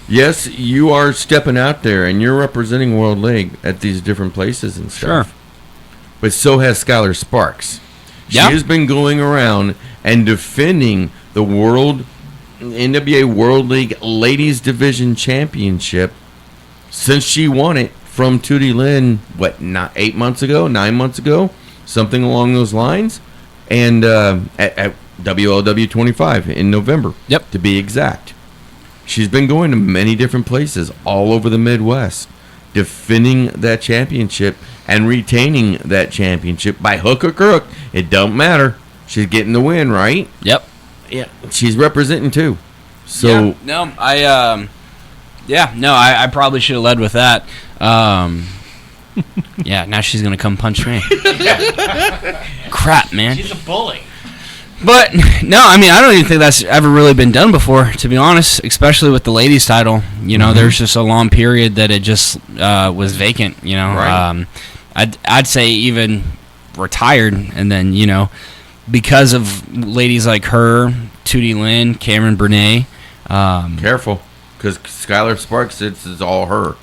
Yes, you are stepping out there and you're representing World League at these different places and stuff. Sure. But so has Skylar Sparks. Yeah. She has been going around and defending the NWA World League Ladies Division Championship since she won it from Tootie Lynn, 9 months ago, something along those lines, and at WLW 25 in November, to be exact. She's been going to many different places all over the Midwest, defending that championship and retaining that championship by hook or crook. It don't matter. She's getting the win, right? Yep. Yeah, she's representing too. So I probably should have led with that. Yeah, now she's gonna come punch me. Crap, man. She's a bully. But no, I mean I don't even think that's ever really been done before, to be honest. Especially with the ladies' title, there's just a long period that it just was vacant. Right. I'd say even retired, and then because of ladies like her, Tootie Lynn, Cameron Burnett. Careful, because Skylar Sparks, it's all her.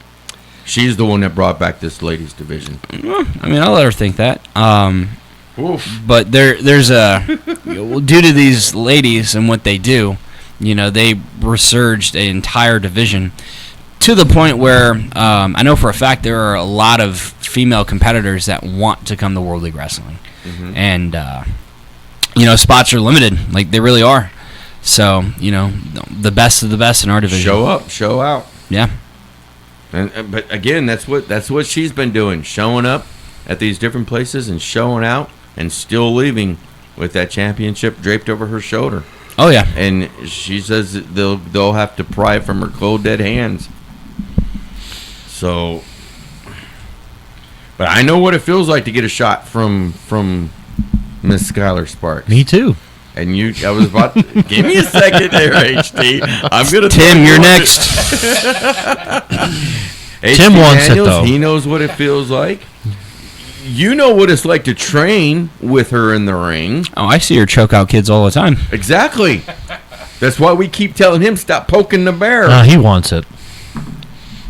she's the one that brought back this ladies division. I mean, I'll let her think that. Oof. But there's a due to these ladies and what they do, they resurged an entire division to the point where I know for a fact there are a lot of female competitors that want to come to World League Wrestling, and spots are limited, like they really are. So the best of the best in our division. Show up, show out. Yeah. But again, that's what she's been doing, showing up at these different places and showing out, and still leaving with that championship draped over her shoulder. Oh yeah. And she says that they'll have to pry it from her cold dead hands. So, but I know what it feels like to get a shot from Miss Skylar Sparks. Me too. And I was about to, give me a second there, HT. I'm gonna. Tim, you're next. Tim wants it though. He knows what it feels like. You know what it's like to train with her in the ring. Oh, I see her choke out kids all the time. Exactly. That's why we keep telling him stop poking the bear. He wants it.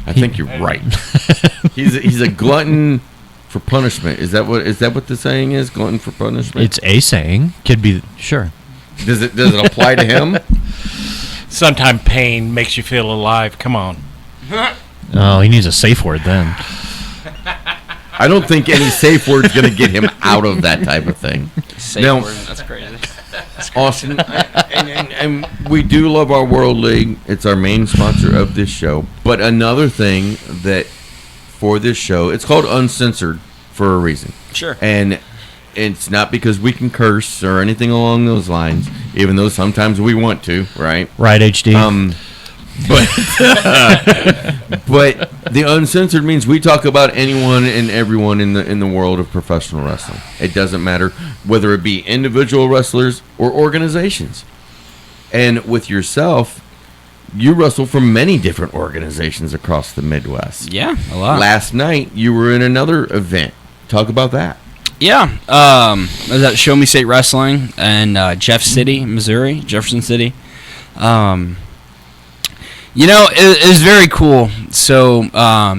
I think you're right. He's a glutton for punishment. Is that what the saying is? Glutton for punishment. It's a saying. Could be sure. Does it apply to him? Sometimes pain makes you feel alive. Come on. Oh, he needs a safe word then. I don't think any safe word's going to get him out of that type of thing. Safe word. That's crazy. Austin, and we do love our World League. It's our main sponsor of this show. But another thing that for this show, it's called Uncensored for a reason. Sure. And it's not because we can curse or anything along those lines, even though sometimes we want to, right? Right, HD. But the Uncensored means we talk about anyone and everyone in the world of professional wrestling. It doesn't matter whether it be individual wrestlers or organizations. And with yourself, you wrestle for many different organizations across the Midwest. Yeah, a lot. Last night, you were in another event. Talk about that. Yeah, I was at Show Me State Wrestling in Jeff City, Missouri, Jefferson City. It was very cool. So,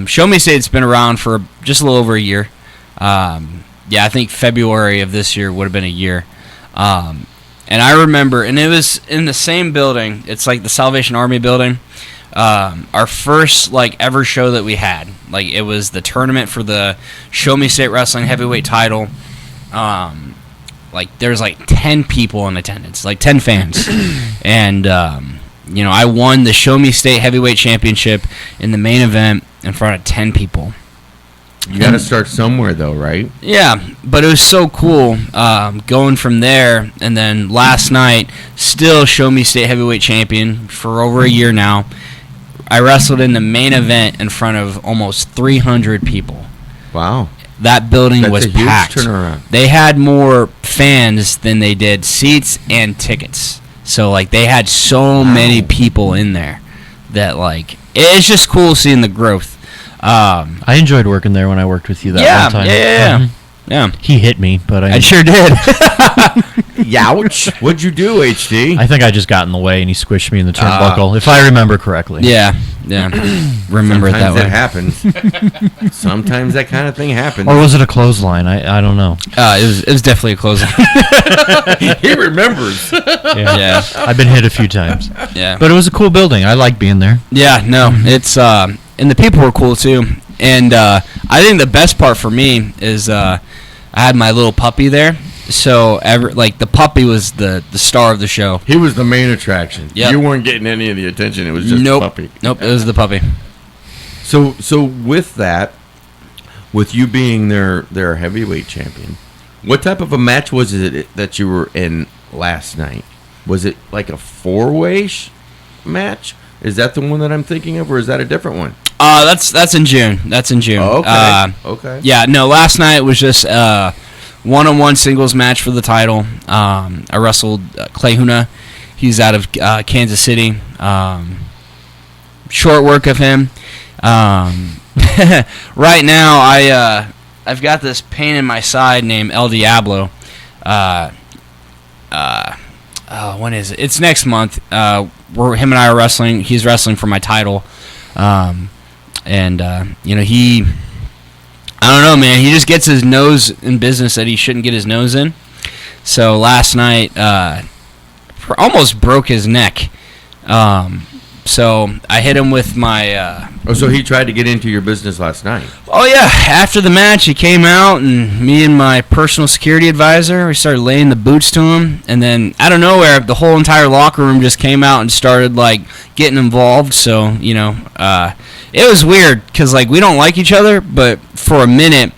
Show Me State's been around for just a little over a year. I think February of this year would have been a year. And I remember, and it was in the same building. It's like the Salvation Army building. Our first ever show that we had. It was the tournament for the Show Me State Wrestling heavyweight title. There's 10 people in attendance, 10 fans, and I won the Show Me State heavyweight championship in the main event in front of 10 people. You got to start somewhere, though, right? Yeah, but it was so cool going from there. And then last night, still Show Me State heavyweight champion for over a year now. I wrestled in the main event in front of almost 300 people. Wow. That building was a huge packed. Turnaround. They had more fans than they did seats and tickets. So, they had so many people in there that, it's just cool seeing the growth. I enjoyed working there when I worked with you that one time. Yeah. He hit me, but I sure did. Youch. What'd you do, HD? I think I just got in the way and he squished me in the turnbuckle, if I remember correctly. Yeah. Remember it that way. Sometimes that happens. Sometimes that kind of thing happens. Or was it a clothesline? I don't know. It was definitely a clothesline. He remembers. Yeah. I've been hit a few times. Yeah. But it was a cool building. I like being there. Yeah, no. It's and the people were cool too. And I think the best part for me is I had my little puppy there. So the puppy was the star of the show. He was the main attraction. Yep. You weren't getting any of the attention. It was just the puppy. Nope, it was the puppy. So with that, with you being their heavyweight champion, what type of a match was it that you were in last night? Was it like a 4-way match? Is that the one that I'm thinking of, or is that a different one? That's in June. Oh, okay. Okay. Yeah, no, last night was just one-on-one singles match for the title. I wrestled Clay Huna. He's out of Kansas City. Short work of him. Right now, I've got this pain in my side named El Diablo. When is it? It's next month. Him and I are wrestling. He's wrestling for my title. And he, I don't know, man. He just gets his nose in business that he shouldn't get his nose in. So last night, almost broke his neck. So I hit him with my. So he tried to get into your business last night. Oh yeah! After the match, he came out, and me and my personal security advisor, we started laying the boots to him, and then out of nowhere, the whole entire locker room just came out and started like getting involved. So it was weird because like we don't like each other, but for a minute,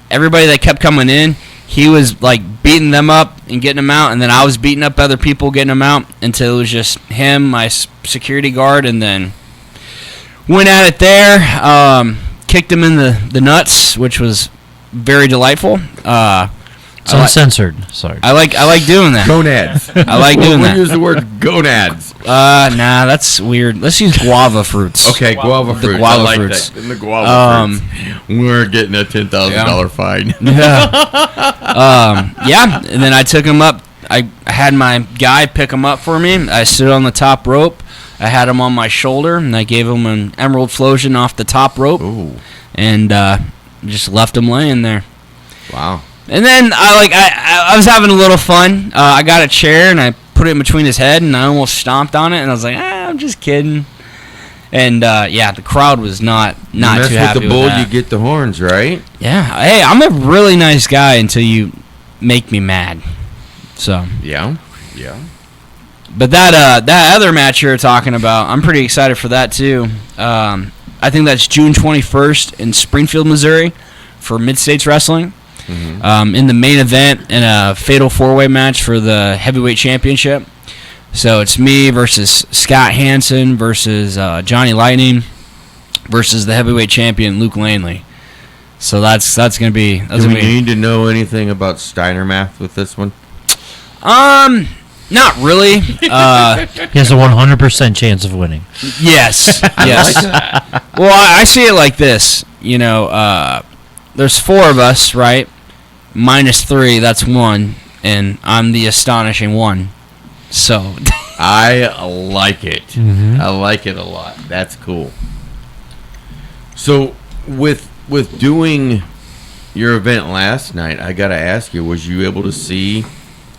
everybody that kept coming in, he was like beating them up and getting them out, and then I was beating up other people, getting them out, until it was just him, my security guard, and then went at it there. Kicked him in the nuts, which was very delightful. It's uncensored. Sorry. I like doing that. Gonads. I like doing that. We'll use the word gonads. Nah, that's weird. Let's use guava fruits. Okay, guava fruits. The guava I like fruits. That. The guava fruits. We're getting a $10,000 fine. Yeah. And then I took him up. I had my guy pick him up for me. I stood on the top rope. I had him on my shoulder, and I gave him an emerald flosion off the top rope. And just left him laying there. Wow. And then I was having a little fun. I got a chair and I put it in between his head and I almost stomped on it, and I was like, I'm just kidding. And the crowd was not too happy with the bull, with that. you get the horns, right? Yeah. Hey, I'm a really nice guy until you make me mad. So yeah. But that other match you're talking about, I'm pretty excited for that too. I think that's June 21st in Springfield, Missouri, for Mid-States Wrestling. Mm-hmm. In the main event in a fatal four-way match for the heavyweight championship. So it's me versus Scott Hansen versus Johnny Lightning versus the heavyweight champion Luke Langley. So that's gonna be. Do we need to know anything about Steiner math with this one? Not really. He has a 100% chance of winning. Yes. Well, I see it like this. There's four of us, right? Minus 3, that's 1, and I'm the astonishing 1. So I like it. Mm-hmm. I like it a lot. That's cool. So with doing your event last night, I gotta ask you: was you able to see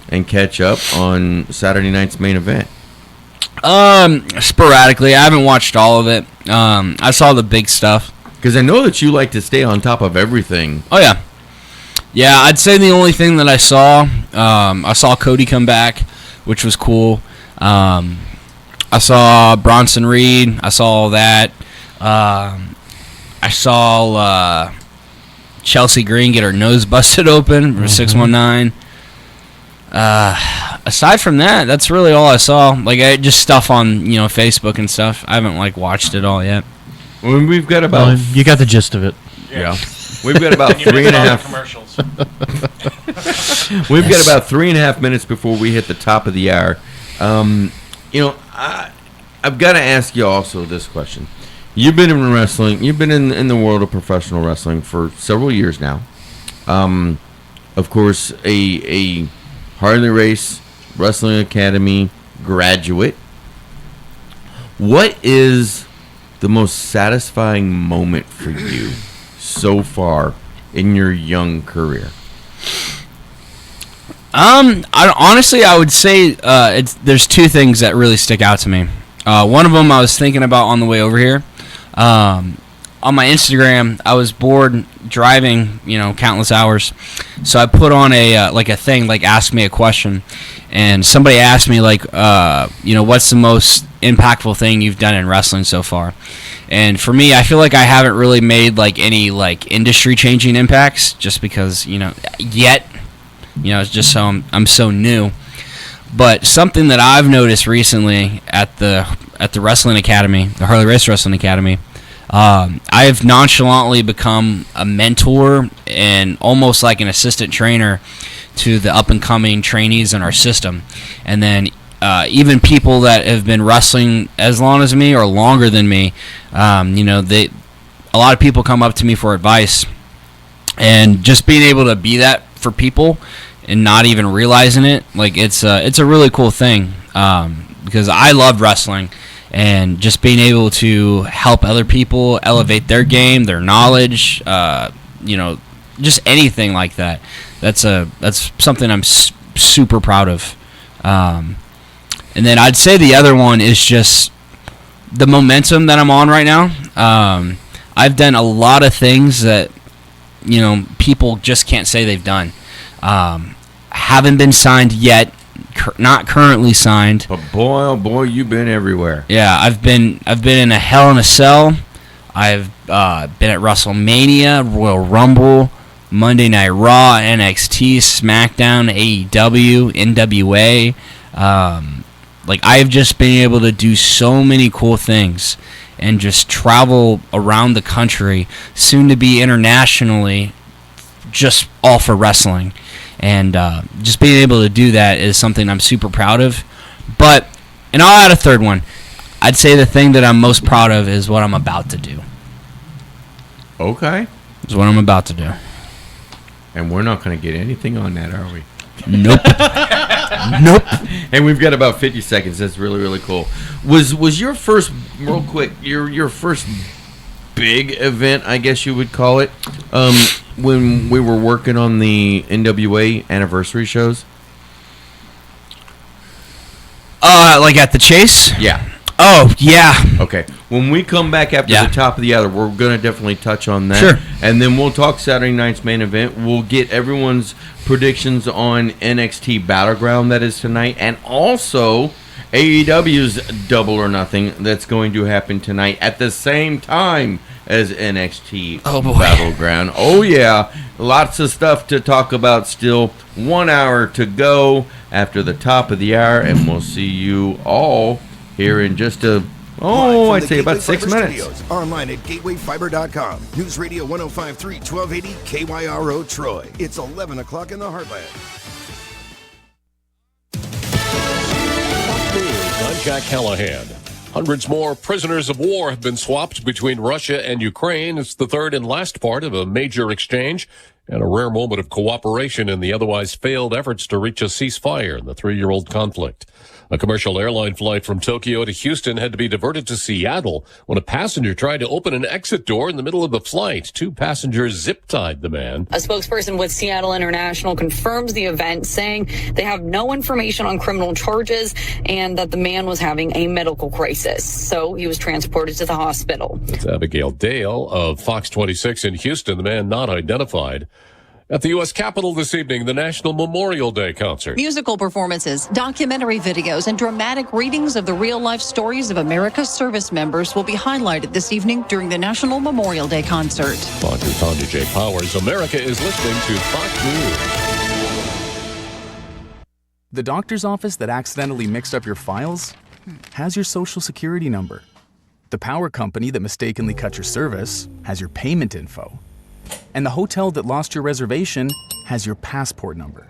and catch up on Saturday night's main event? Sporadically. I haven't watched all of it. I saw the big stuff. Because I know that you like to stay on top of everything. Oh, yeah. Yeah, I'd say the only thing that I saw Cody come back, which was cool. I saw Bronson Reed. I saw all that. I saw Chelsea Green get her nose busted open for 619. Aside from that, that's really all I saw. Like, just stuff on Facebook and stuff. I haven't watched it all yet. Well, we've got about you got the gist of it. Yeah. We've got about 3.5 commercials. We've got about 3.5 minutes before we hit the top of the hour. I've got to ask you also this question. You've been in wrestling. You've been in the world of professional wrestling for several years now. Of course, a Harley Race Wrestling Academy graduate. What is the most satisfying moment for you so far in your young career? I would say there's two things that really stick out to me. One of them I was thinking about on the way over here. On my Instagram, I was bored driving, countless hours. So I put on a thing, ask me a question. And somebody asked me, what's the most impactful thing you've done in wrestling so far? And for me, I feel like I haven't really made, any, industry-changing impacts just because, yet. It's just so I'm so new. But something that I've noticed recently at the Wrestling Academy, the Harley Race Wrestling Academy, I've nonchalantly become a mentor and almost like an assistant trainer to the up-and-coming trainees in our system. And then even people that have been wrestling as long as me or longer than me, a lot of people come up to me for advice. And just being able to be that for people and not even realizing it, it's a really cool thing because I love wrestling. and just being able to help other people elevate their game, their knowledge, just anything like that. That's something I'm super proud of. And then I'd say the other one is just the momentum that I'm on right now. I've done a lot of things that people just can't say they've done. Haven't been signed yet, not currently signed. But boy, oh boy, you've been everywhere. Yeah, I've been in a Hell in a Cell. I've been at WrestleMania, Royal Rumble, Monday Night Raw, NXT, SmackDown, AEW, NWA. I've just been able to do so many cool things and just travel around the country, soon to be internationally, just all for wrestling. And just being able to do that is something I'm super proud of. But, and I'll add a third one. I'd say the thing that I'm most proud of is what I'm about to do. Okay. Is what I'm about to do. And we're not going to get anything on that, are we? Nope. Nope. And we've got about 50 seconds. That's really, really cool. Was your first, real quick, your first big event, I guess you would call it, when we were working on the NWA anniversary shows? Like at the Chase? Yeah. Oh, yeah. Okay. When we come back after the top of the hour, we're going to definitely touch on that. Sure. And then we'll talk Saturday night's main event. We'll get everyone's predictions on NXT Battleground that is tonight, and also AEW's Double or Nothing that's going to happen tonight at the same time as NXT Battleground. Oh, yeah. Lots of stuff to talk about still. 1 hour to go after the top of the hour, and we'll see you all here in just I'd say about 6 minutes. Studios, online at gatewayfiber.com. News Radio 105.3, 1280 KYRO Troy. It's 11 o'clock in the Heartland. I'm Jack Callahan. Hundreds more prisoners of war have been swapped between Russia and Ukraine. It's the third and last part of a major exchange and a rare moment of cooperation in the otherwise failed efforts to reach a ceasefire in the 3-year-old conflict. A commercial airline flight from Tokyo to Houston had to be diverted to Seattle when a passenger tried to open an exit door in the middle of the flight. 2 passengers zip-tied the man. A spokesperson with Seattle International confirms the event, saying they have no information on criminal charges and that the man was having a medical crisis. So he was transported to the hospital. It's Abigail Dale of Fox 26 in Houston, the man not identified. At the U.S. Capitol this evening, the National Memorial Day concert. Musical performances, documentary videos, and dramatic readings of the real-life stories of America's service members will be highlighted this evening during the National Memorial Day concert. Dr. Tanya J. Powers, America is listening to Fox News. The doctor's office that accidentally mixed up your files has your social security number. The power company that mistakenly cut your service has your payment info. And the hotel that lost your reservation has your passport number.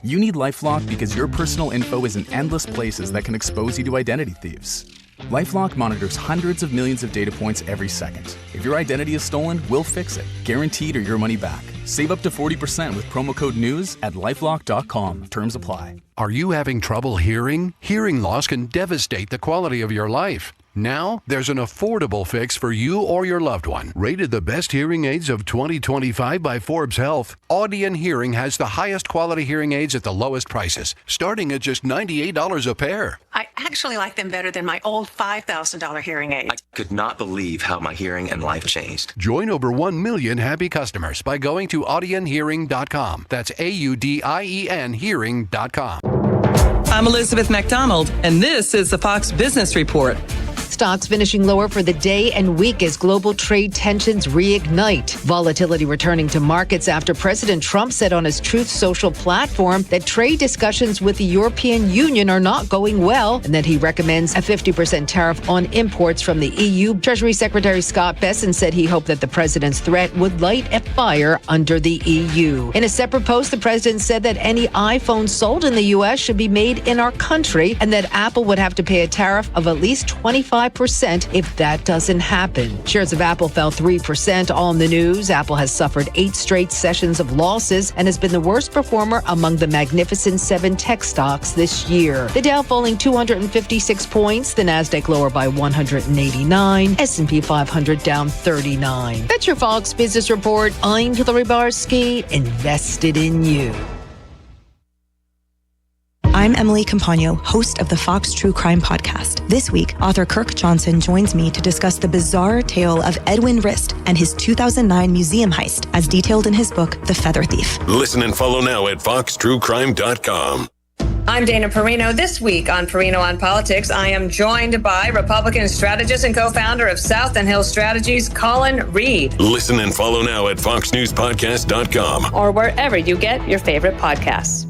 You need LifeLock because your personal info is in endless places that can expose you to identity thieves. LifeLock monitors hundreds of millions of data points every second. If your identity is stolen, we'll fix it, guaranteed or your money back. Save up to 40% with promo code NEWS at LifeLock.com. Terms apply. Are you having trouble hearing? Hearing loss can devastate the quality of your life. Now, there's an affordable fix for you or your loved one. Rated the best hearing aids of 2025 by Forbes Health, Audion Hearing has the highest quality hearing aids at the lowest prices, starting at just $98 a pair. I actually like them better than my old $5,000 hearing aids. I could not believe how my hearing and life changed. Join over 1 million happy customers by going to audionhearing.com. That's AUDIEN hearing.com. I'm Elizabeth McDonald, and this is the Fox Business Report. Stocks finishing lower for the day and week as global trade tensions reignite. Volatility returning to markets after President Trump said on his Truth Social platform that trade discussions with the European Union are not going well and that he recommends a 50% tariff on imports from the EU. Treasury Secretary Scott Bessent said he hoped that the president's threat would light a fire under the EU. In a separate post, the president said that any iPhone sold in the U.S. should be made in our country and that Apple would have to pay a tariff of at least 25% 5% if that doesn't happen. Shares of Apple fell 3%. All in the news, Apple has suffered 8 straight sessions of losses and has been the worst performer among the Magnificent 7 tech stocks this year. The Dow falling 256 points, the Nasdaq lower by 189, S&P 500 down 39. That's your Fox Business Report. I'm Hillary Barsky, invested in you. I'm Emily Campagno, host of the Fox True Crime Podcast. This week, author Kirk Johnson joins me to discuss the bizarre tale of Edwin Rist and his 2009 museum heist, as detailed in his book, The Feather Thief. Listen and follow now at foxtruecrime.com. I'm Dana Perino. This week on Perino on Politics, I am joined by Republican strategist and co-founder of South and Hill Strategies, Colin Reed. Listen and follow now at foxnewspodcast.com. Or wherever you get your favorite podcasts.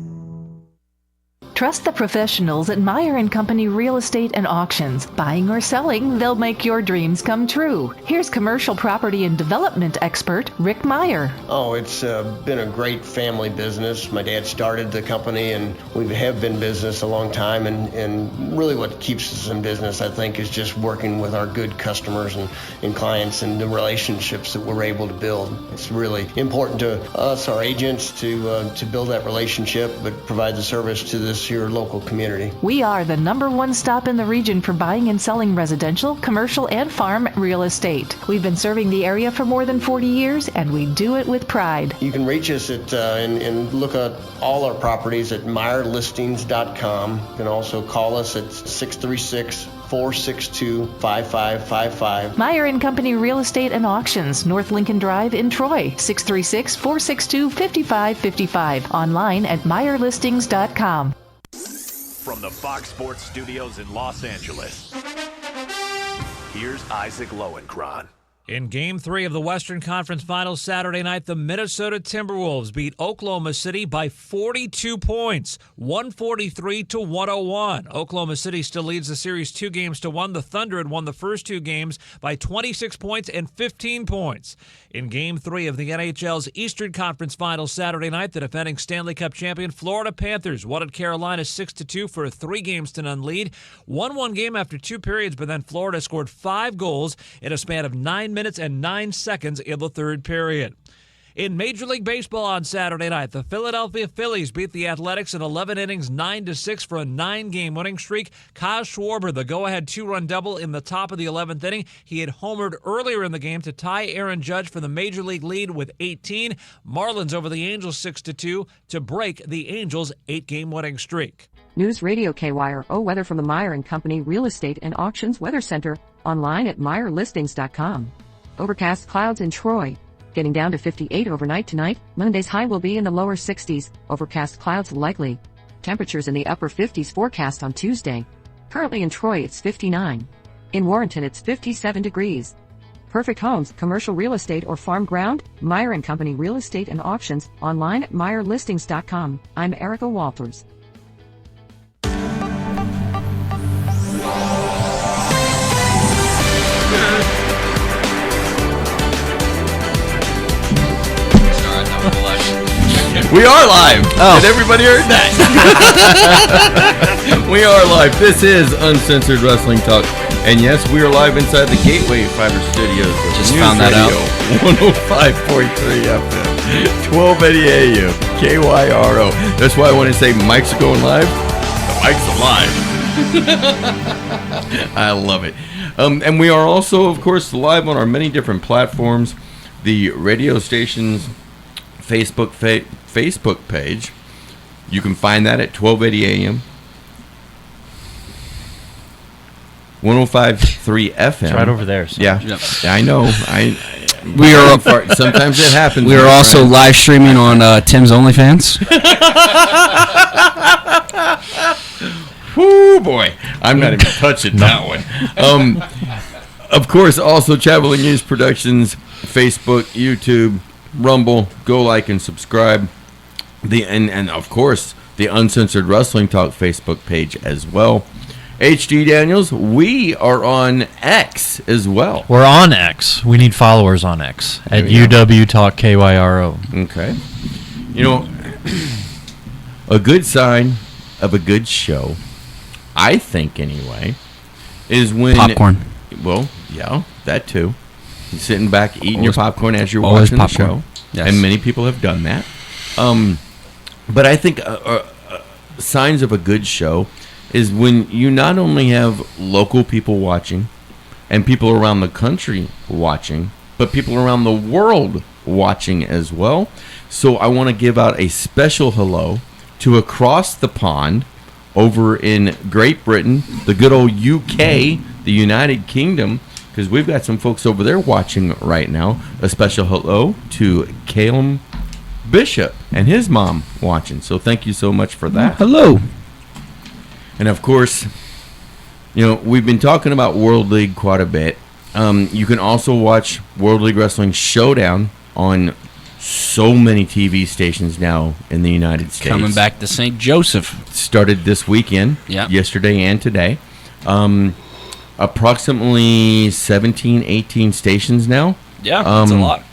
Trust the professionals at Meyer & Company Real Estate and Auctions. Buying or selling, they'll make your dreams come true. Here's commercial property and development expert Rick Meyer. Oh, it's been a great family business. My dad started the company, and we have been in business a long time. And really what keeps us in business, I think, is just working with our good customers and clients and the relationships that we're able to build. It's really important to us, our agents, to build that relationship, but provide the service to this your local community. We are the #1 stop in the region for buying and selling residential, commercial, and farm real estate. We've been serving the area for more than 40 years, and we do it with pride. You can reach us at and look at all our properties at MeyerListings.com. You can also call us at 636-462-5555. Meyer & Company Real Estate and Auctions, North Lincoln Drive in Troy, 636-462-5555. Online at MeyerListings.com. From the Fox Sports Studios in Los Angeles, here's Isaac Lowenkron. In Game 3 of the Western Conference Finals Saturday night, the Minnesota Timberwolves beat Oklahoma City by 42 points, 143-101. Oklahoma City still leads the series 2-1. The Thunder had won the first 2 games by 26 points and 15 points. In Game 3 of the NHL's Eastern Conference Finals Saturday night, the defending Stanley Cup champion Florida Panthers won at Carolina 6-2 for a 3-0 lead. Won one game after 2 periods, but then Florida scored 5 goals in a span of 9 minutes and 9 seconds in the third period. In Major League Baseball on Saturday night, the Philadelphia Phillies beat the Athletics in 11 innings, 9-6 for a 9-game winning streak. Kyle Schwarber, the go-ahead 2-run double in the top of the 11th inning. He had homered earlier in the game to tie Aaron Judge for the Major League lead with 18. Marlins over the Angels 6-2 to break the Angels' 8-game winning streak. News Radio KYRO weather from the Meyer & Company Real Estate and Auctions Weather Center. Online at MeyerListings.com. Overcast clouds in Troy. Getting down to 58 overnight tonight. Monday's high will be in the lower 60s. Overcast clouds likely. Temperatures in the upper 50s forecast on Tuesday. Currently in Troy, it's 59. In Warrenton, it's 57 degrees. Perfect homes, commercial real estate, or farm ground? Meyer & Company Real Estate and Auctions. Online at MeyerListings.com. I'm Erica Walters. We are live. Did everybody heard that? We are live. This is Uncensored Wrestling Talk. And yes, we are live inside the Gateway Fiber Studios. Just found that out. 105.3 FM, 1280 AM, KYRO. That's why when I say mics are going live, the mics are live. I love it. And we are also, of course, live on our many different platforms. The radio station's Facebook page. You can find that at 1280 AM. 105.3 FM. It's right over there. So. Yeah. Yep. I know. We are sometimes it happens. We are also live streaming on Tim's OnlyFans. Whoo boy, I'm not even touching that one. Of course, also Traveling News Productions, Facebook, YouTube, Rumble. Go like and subscribe. And of course the Uncensored Wrestling Talk Facebook page as well. HD Daniels, we are on X as well. We're on X. We need followers on X at UW Talk KYRO. Okay. You know, a good sign of a good show, I think anyway, is when popcorn. Well, yeah, that too. You're sitting back eating your popcorn as you're always watching popcorn. the show, Yes. and many people have done that. But I think signs of a good show is when you not only have local people watching and people around the country watching, but people around the world watching as well. So I want to give out a special hello to across the pond over in Great Britain, the good old UK, the United Kingdom, because we've got some folks over there watching right now. A special hello to Calum Bishop and his mom watching. So thank you so much for that. Hello. And of course, you know, we've been talking about World League quite a bit. You can also watch World League Wrestling Showdown on so many TV stations now in the United States. Coming back to St. Joseph. Started this weekend, yesterday and today. Approximately 17, 18 stations now. Yeah, that's a lot.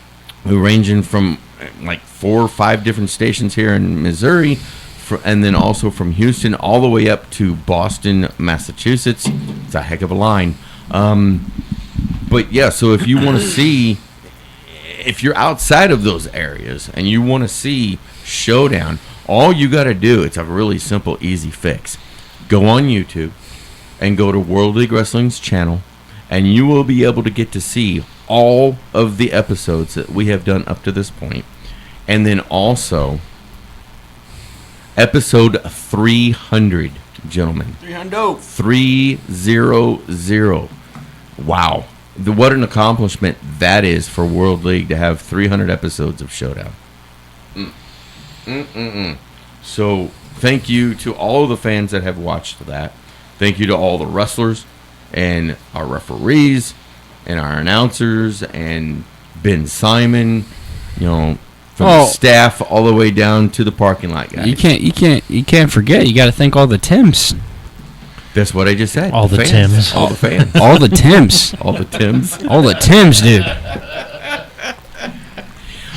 We're ranging from like 4 or 5 different stations here in Missouri, and then also from Houston all the way up to Boston, Massachusetts. It's a heck of a line. But yeah, so if you want to see, if you're outside of those areas and you want to see Showdown, all you got to do, it's a really simple, easy fix. Go on YouTube and go to World League Wrestling's channel, and you will be able to get to see all of the episodes that we have done up to this point. And then also episode 300, gentlemen. 300. Wow. What an accomplishment that is for World League to have 300 episodes of Showdown. So thank you to all of the fans that have watched that. Thank you to all the wrestlers and our referees and our announcers and Ben Simon, you know, from the staff all the way down to the parking lot guys. You can't forget. You got to thank all the Tims. That's what I just said. All the fans. Tims. All the fans. All the Tims. All the Tims. All the Tims, dude.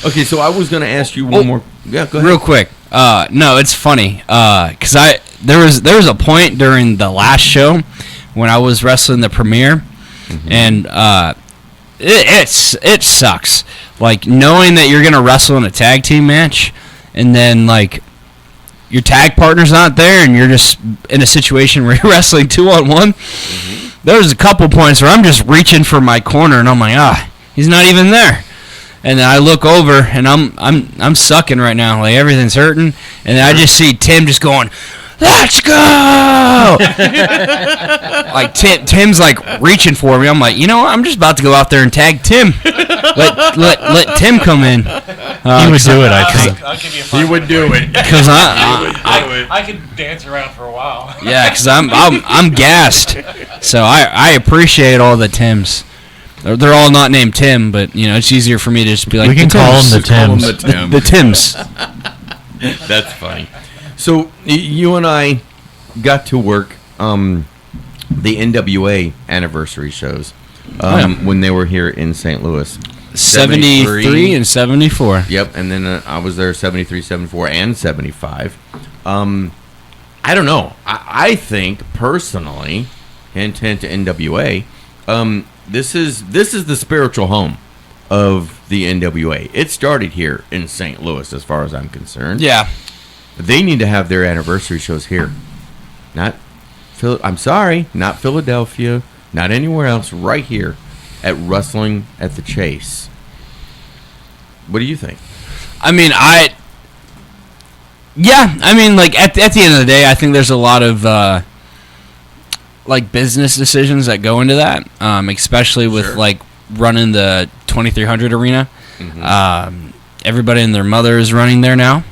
Okay, so I was going to ask you one more. Yeah, go ahead. Real quick. No, it's funny. Cause there was a point during the last show when I was wrestling the premiere, and it sucks. Like knowing that you're gonna wrestle in a tag team match, and then like your tag partner's not there, and you're just in a situation where you're wrestling 2-on-1. There was a couple points where I'm just reaching for my corner, and I'm like, he's not even there. And then I look over, and I'm sucking right now, like everything's hurting, and then I just see Tim just going, "Let's go!" Like Tim's like reaching for me. I'm like, you know what? I'm just about to go out there and tag Tim. Let Tim come in. He would do it, I think. I'll give you a He would do it. Because I could dance around for a while. Yeah, because I'm gassed. So I appreciate all the Tims. They're all not named Tim, but you know it's easier for me to just be like, we can call them the Tims. The Tims. That's funny. So you and I got to work the NWA anniversary shows when they were here in St. Louis. 73 and 74. Yep, and then I was there 73, 74, and 75. I don't know. I think personally, hint to NWA, this is the spiritual home of the NWA. It started here in St. Louis, as far as I'm concerned. Yeah. They need to have their anniversary shows here. Not Philadelphia, not anywhere else, right here at Wrestling at the Chase. What do you think? I mean, like at the end of the day, I think there's a lot of like business decisions that go into that, especially with like running the 2300 arena. Everybody and their mother is running there now.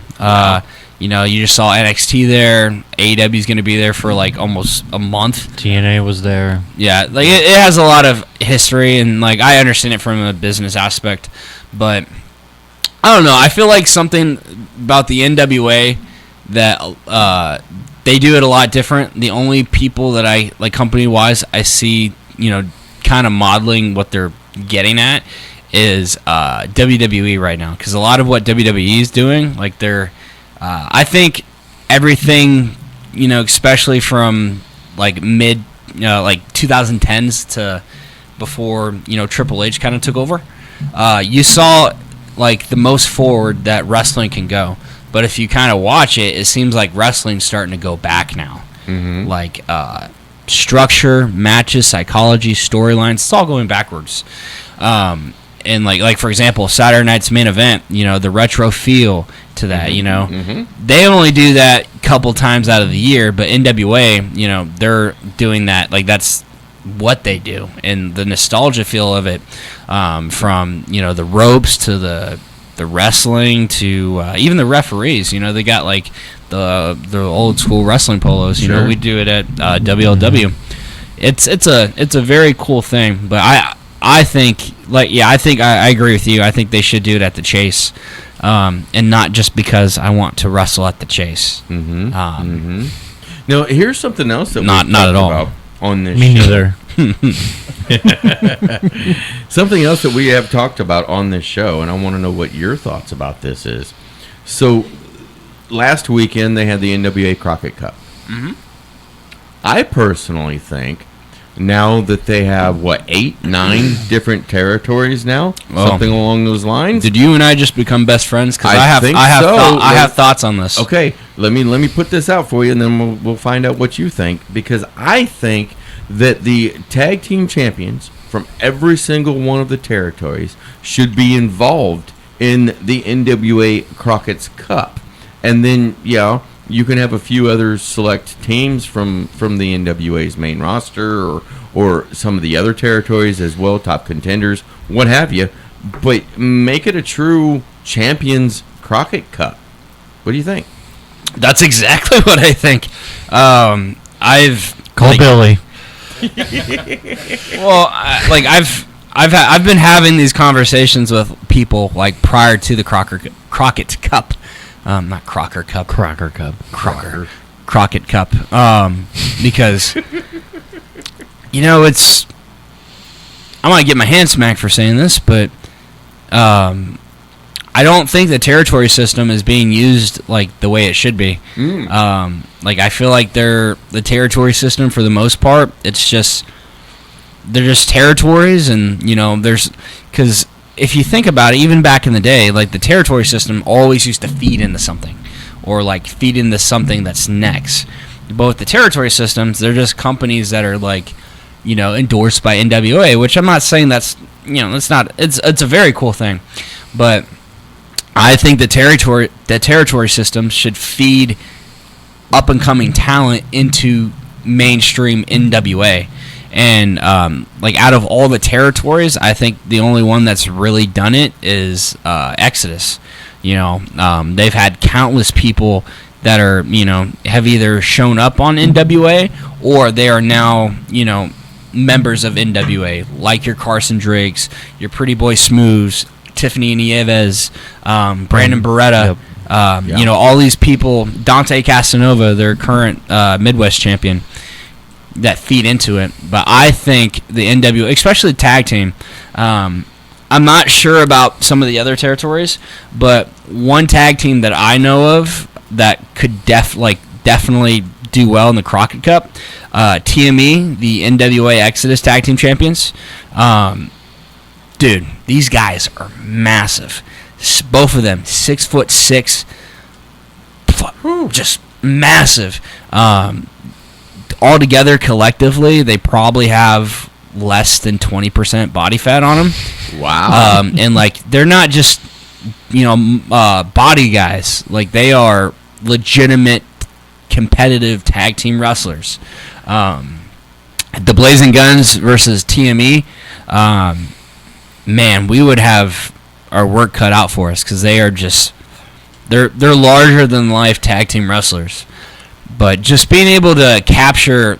You know, you just saw NXT there. AEW is going to be there for like almost a month. TNA was there. Yeah, like it has a lot of history, and like I understand it from a business aspect, but I don't know. I feel like something about the NWA that they do it a lot different. The only people that I like company-wise I see, you know, kind of modeling what they're getting at is WWE right now, because a lot of what WWE is doing, like they're I think everything, you know, especially from like mid, like 2010s to before Triple H kind of took over, you saw like the most forward that wrestling can go. But if you kind of watch it, it seems like wrestling's starting to go back now. Mm-hmm. Like structure, matches, psychology, storylines, it's all going backwards. And like for example, Saturday night's main event, the retro feel to that, Mm-hmm. they only do that a couple times out of the year, but NWA, they're doing that, like that's what they do, and the nostalgia feel of it, from the ropes to the wrestling to even the referees, they got like the old school wrestling polos, Sure. we do it at WLW. It's a very cool thing, but I think I agree with you. I think they should do it at the Chase, and not just because I want to wrestle at the Chase. Mm-hmm. Now, here's something else that not we've at talked all about on this Me show. neither. Something else that we have talked about on this show, and I want to know what your thoughts about this is. So, last weekend they had the NWA Crockett Cup. Mm-hmm. I personally think now that they have 8, 9 different territories now, something along those lines. Did you and I just become best friends? Because I have thoughts on this. Okay, let me put this out for you, and then we'll find out what you think. Because I think that the tag team champions from every single one of the territories should be involved in the NWA Crockett's Cup, and then you can have a few other select teams from the NWA's main roster or some of the other territories as well, top contenders, what have you, but make it a true Champions Crockett Cup. What do you think? That's exactly what I think. Call Billy. Well, I've been having these conversations with people like prior to the Crockett Cup. Not Crocker Cup. Crocker Cup. Crockett Cup. Because, it's... I might get my hand smacked for saying this, but I don't think the territory system is being used like the way it should be. I feel like the territory system, for the most part, they're just territories, and, because... If you think about it, even back in the day, like the territory system always used to feed into something, or like feed into something that's next. But with the territory systems, they're just companies that are like, endorsed by NWA, which I'm not saying that's, it's a very cool thing, but I think the territory system should feed up and coming talent into mainstream NWA. And out of all the territories, I think the only one that's really done it is Exodus. They've had countless people that are have either shown up on NWA or they are now members of NWA, like your Carson Drakes, your Pretty Boy Smooths, Tiffany Nieves, Brandon Beretta. All these people. Dante Casanova, their current Midwest champion. That feed into it, but I think the NWA, especially the tag team, I'm not sure about some of the other territories, but one tag team that I know of that could definitely do well in the Crockett Cup, TME, the NWA Exodus tag team champions. Dude, these guys are massive. Both of them 6'6", just massive. Altogether, collectively, they probably have less than 20% body fat on them. Wow. And they're not just body guys. Like, they are legitimate competitive tag team wrestlers. The Blazing Guns versus TME, man, we would have our work cut out for us, because they are just they're larger than life tag team wrestlers. But just being able to capture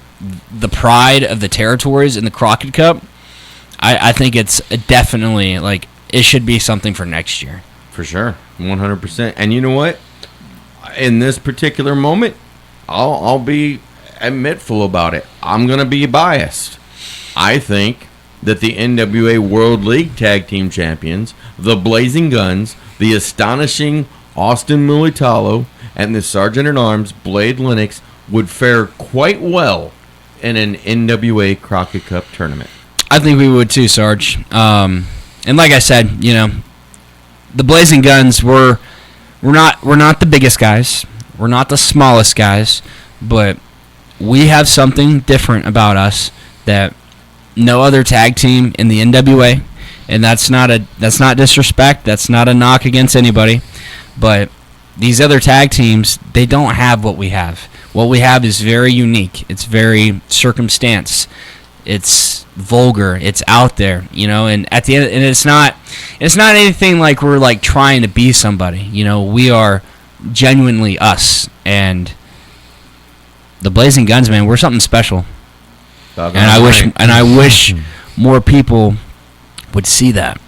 the pride of the territories in the Crockett Cup, I think it's definitely, it should be something for next year. For sure, 100%. And you know what? In this particular moment, I'll be admitful about it. I'm going to be biased. I think that the NWA World League Tag Team Champions, the Blazing Guns, the astonishing Austin Mulitalo, and the Sergeant-at-Arms Blade Lennox would fare quite well in an NWA Crockett Cup tournament. I think we would too, Sarge. And like I said, the Blazing Guns, we're not the biggest guys. We're not the smallest guys, but we have something different about us that no other tag team in the NWA, and that's not disrespect. That's not a knock against anybody, but these other tag teams, they don't have what we have. What we have is very unique. It's very circumstance. It's vulgar. It's out there, and at the end, and it's not anything like we're like trying to be somebody. We are genuinely us, and the Blazing Guns, man, we're something special. And I wish more people would see that.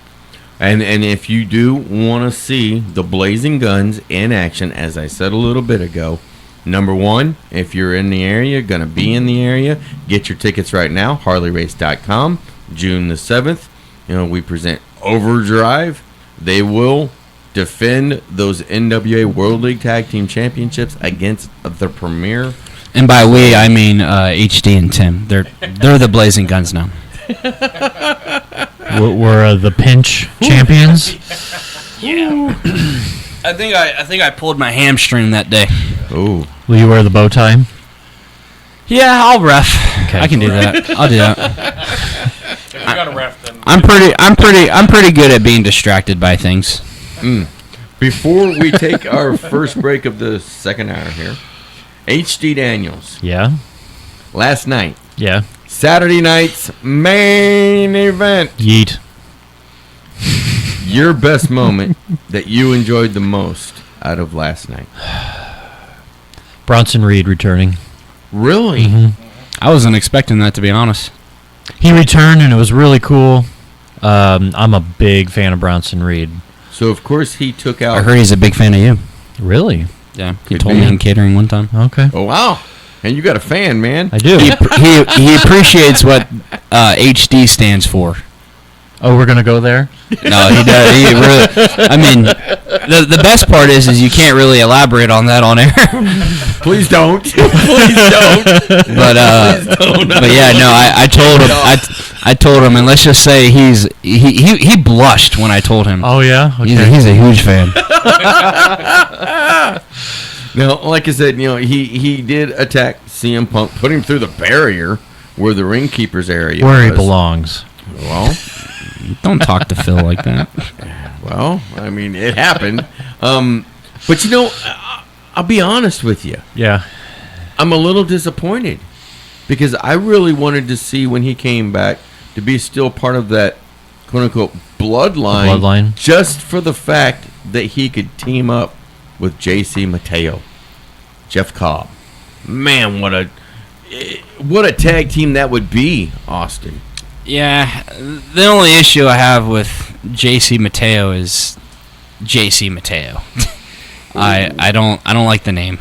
And if you do want to see the Blazing Guns in action, as I said a little bit ago, number one, if you're in the area, going to be in the area, get your tickets right now, HarleyRace.com, June the 7th. We present Overdrive. They will defend those NWA World League Tag Team Championships against the Premier. And by we, I mean HD and Tim. They're the Blazing Guns now. We're the pinch champions. Yeah. I think I pulled my hamstring that day. Oh. Will you wear the bow tie? Yeah, I'll ref. Okay. I can do that. I'll do that. If you're gonna ref, then I'm pretty good at being distracted by things. Before we take our first break of the second hour here, HD Daniels. Yeah. Last night. Yeah. Saturday night's main event. Yeet. Your best moment that you enjoyed the most out of last night. Bronson Reed returning. Really? Mm-hmm. I wasn't expecting that, to be honest. He returned, and it was really cool. I'm a big fan of Bronson Reed. So, of course, he took out... I heard he's a big fan of you. Really? Yeah, he told me in catering one time. Okay. Oh, wow. And you got a fan, man. I do. He appreciates what HD stands for. Oh, we're gonna go there? No, he does. He really. I mean, the best part is you can't really elaborate on that on air. Please don't. Please don't. But yeah, no. I told him. I told him, and let's just say he blushed when I told him. Oh yeah. Okay. He's a huge fan. Now, like I said, he did attack CM Punk, put him through the barrier where the ring keeper's area where was. he belongs. Well, don't talk to Phil like that. Well, I mean, it happened. But I'll be honest with you. Yeah. I'm a little disappointed because I really wanted to see when he came back to be still part of that quote-unquote bloodline. Just for the fact that he could team up with JC Mateo, Jeff Cobb. Man, what a tag team that would be, Austin. Yeah, the only issue I have with JC Mateo is JC Mateo. I don't like the name.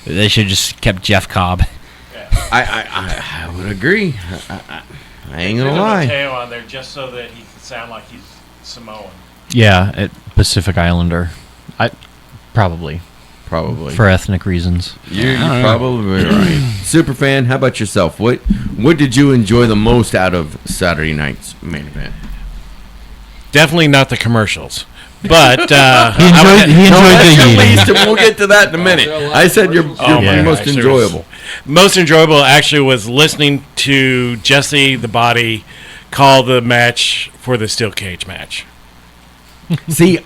They should just kept Jeff Cobb. I would agree. I ain't gonna lie. Mateo on there just so that he can sound like he's Samoan. Yeah, Pacific Islander. Probably for ethnic reasons. You're probably right. Superfan, how about yourself? What did you enjoy the most out of Saturday night's main event? Definitely not the commercials, but he enjoyed the least, and we'll get to that in a minute. I said your most enjoyable. Most enjoyable actually was listening to Jesse the Body call the match for the steel cage match. See,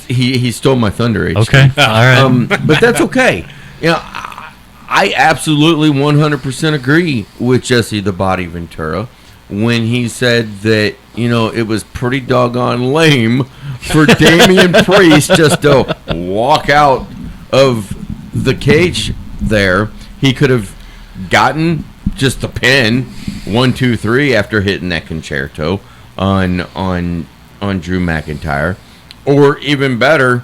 he stole my thunder. HD. Okay, all right, but that's okay. I absolutely 100% agree with Jesse the Body Ventura when he said that it was pretty doggone lame for Damian Priest just to walk out of the cage there. He could have gotten just the pin 1, 2, 3 after hitting that concerto on Drew McIntyre, or even better,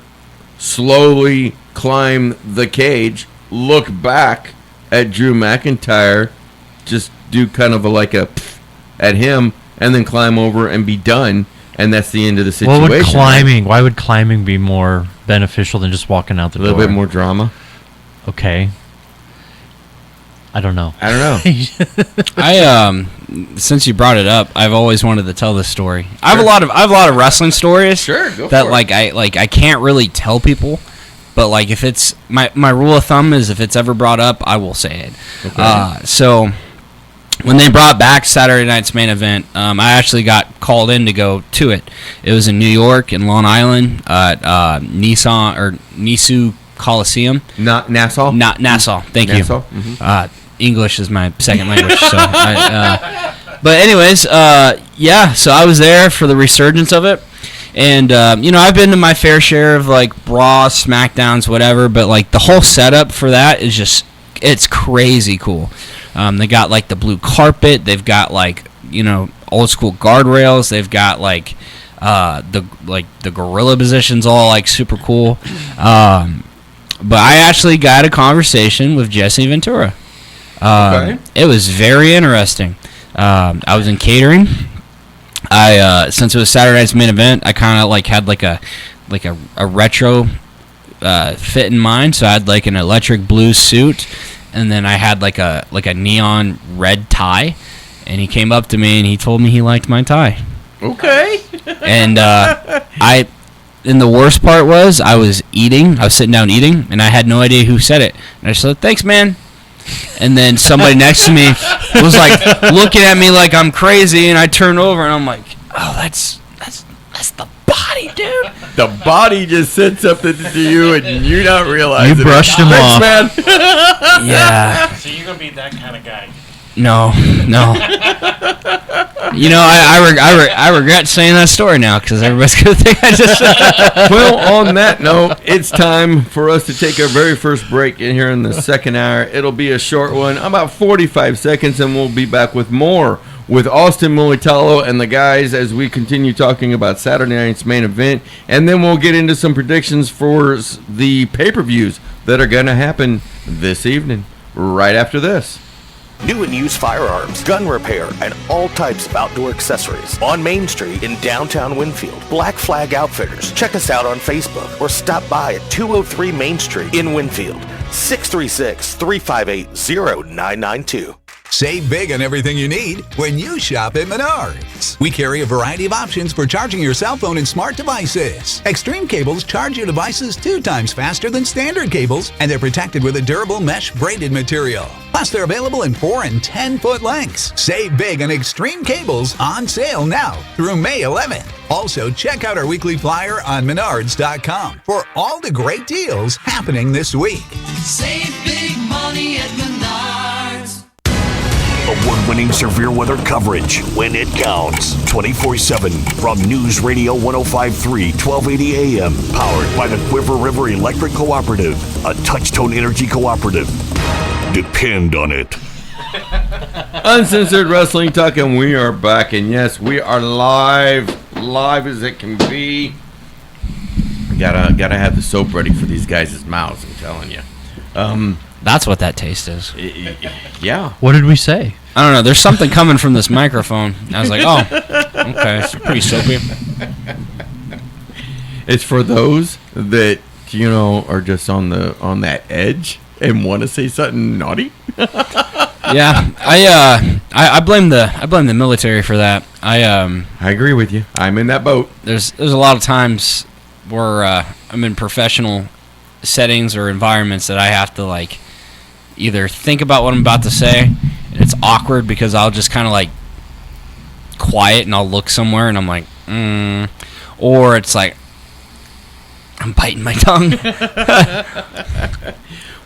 slowly climb the cage, look back at Drew McIntyre, just do kind of a at him, and then climb over and be done, and that's the end of the situation. Why would climbing be more beneficial than just walking out the door? A little bit more drama. Okay. I don't know. I since you brought it up, I've always wanted to tell this story. I have a lot of wrestling stories. Sure, go that for like it. I can't really tell people, but like if it's my rule of thumb is if it's ever brought up, I will say it. Okay. So when they brought back Saturday Night's Main Event, I actually got called in to go to it. It was in New York, in Long Island, at Nisu Coliseum. Not Nassau. Not Nassau. Thank Nassau? you. Mhm. English is my second language. So, but anyways, yeah. So I was there for the resurgence of it, and I've been to my fair share of like Raw, SmackDowns, whatever. But like the whole setup for that is it's crazy cool. They got like the blue carpet. They've got like old school guardrails. They've got like the gorilla positions, all like super cool. But I actually got a conversation with Jesse Ventura. Okay. It was very interesting. I was in catering. Since it was Saturday Night's Main Event, I kind of like had like a retro fit in mind. So I had like an electric blue suit, and then I had like a neon red tie. And he came up to me and he told me he liked my tie. Okay. And and the worst part was I was sitting down eating, and I had no idea who said it. And I said, "Thanks, man." And then somebody next to me was like looking at me like I'm crazy, and I turned over and I'm like, "Oh, that's the body, dude." The body just said something to you, and you not realize You brushed him Thanks, off. man. Yeah. So you're gonna be that kind of guy. No. I regret saying that story now because everybody's gonna think I just. Well, on that note, it's time for us to take our very first break in here in the second hour. It'll be a short one, about 45 seconds, and we'll be back with more with Austin Mulitalo and the guys as we continue talking about Saturday Night's Main Event, and then we'll get into some predictions for the pay-per-views that are going to happen this evening, right after this. New and used firearms, gun repair, and all types of outdoor accessories on Main Street in downtown Winfield. Black Flag Outfitters. Check us out on Facebook or stop by at 203 Main Street in Winfield. 636-358-0992. Save big on everything you need when you shop at Menards. We carry a variety of options for charging your cell phone and smart devices. Extreme cables charge your devices 2 times faster than standard cables, and they're protected with a durable mesh braided material. Plus, they're available in 4 and 10-foot lengths. Save big on Extreme cables, on sale now through May 11th. Also, check out our weekly flyer on Menards.com for all the great deals happening this week. Save big money at Menards. Award-winning severe weather coverage when it counts. 24/7 from News Radio 105.3, 1280 AM. Powered by the Quiver River Electric Cooperative, a Touchtone Energy cooperative. Depend on it. Uncensored Wrestling Talk, and we are back. And yes, we are live as it can be. Gotta have the soap ready for these guys' mouths, I'm telling you. That's what that taste is. Yeah. What did we say? I don't know. There's something coming from this microphone. I was like, oh, okay, it's pretty soapy. It's for those that are just on that edge and want to say something naughty. Yeah, I blame the military for that. I agree with you. I'm in that boat. There's a lot of times where I'm in professional settings or environments that I have to like either think about what I'm about to say, and it's awkward because I'll just kind of like quiet and I'll look somewhere and I'm like, or it's like I'm biting my tongue.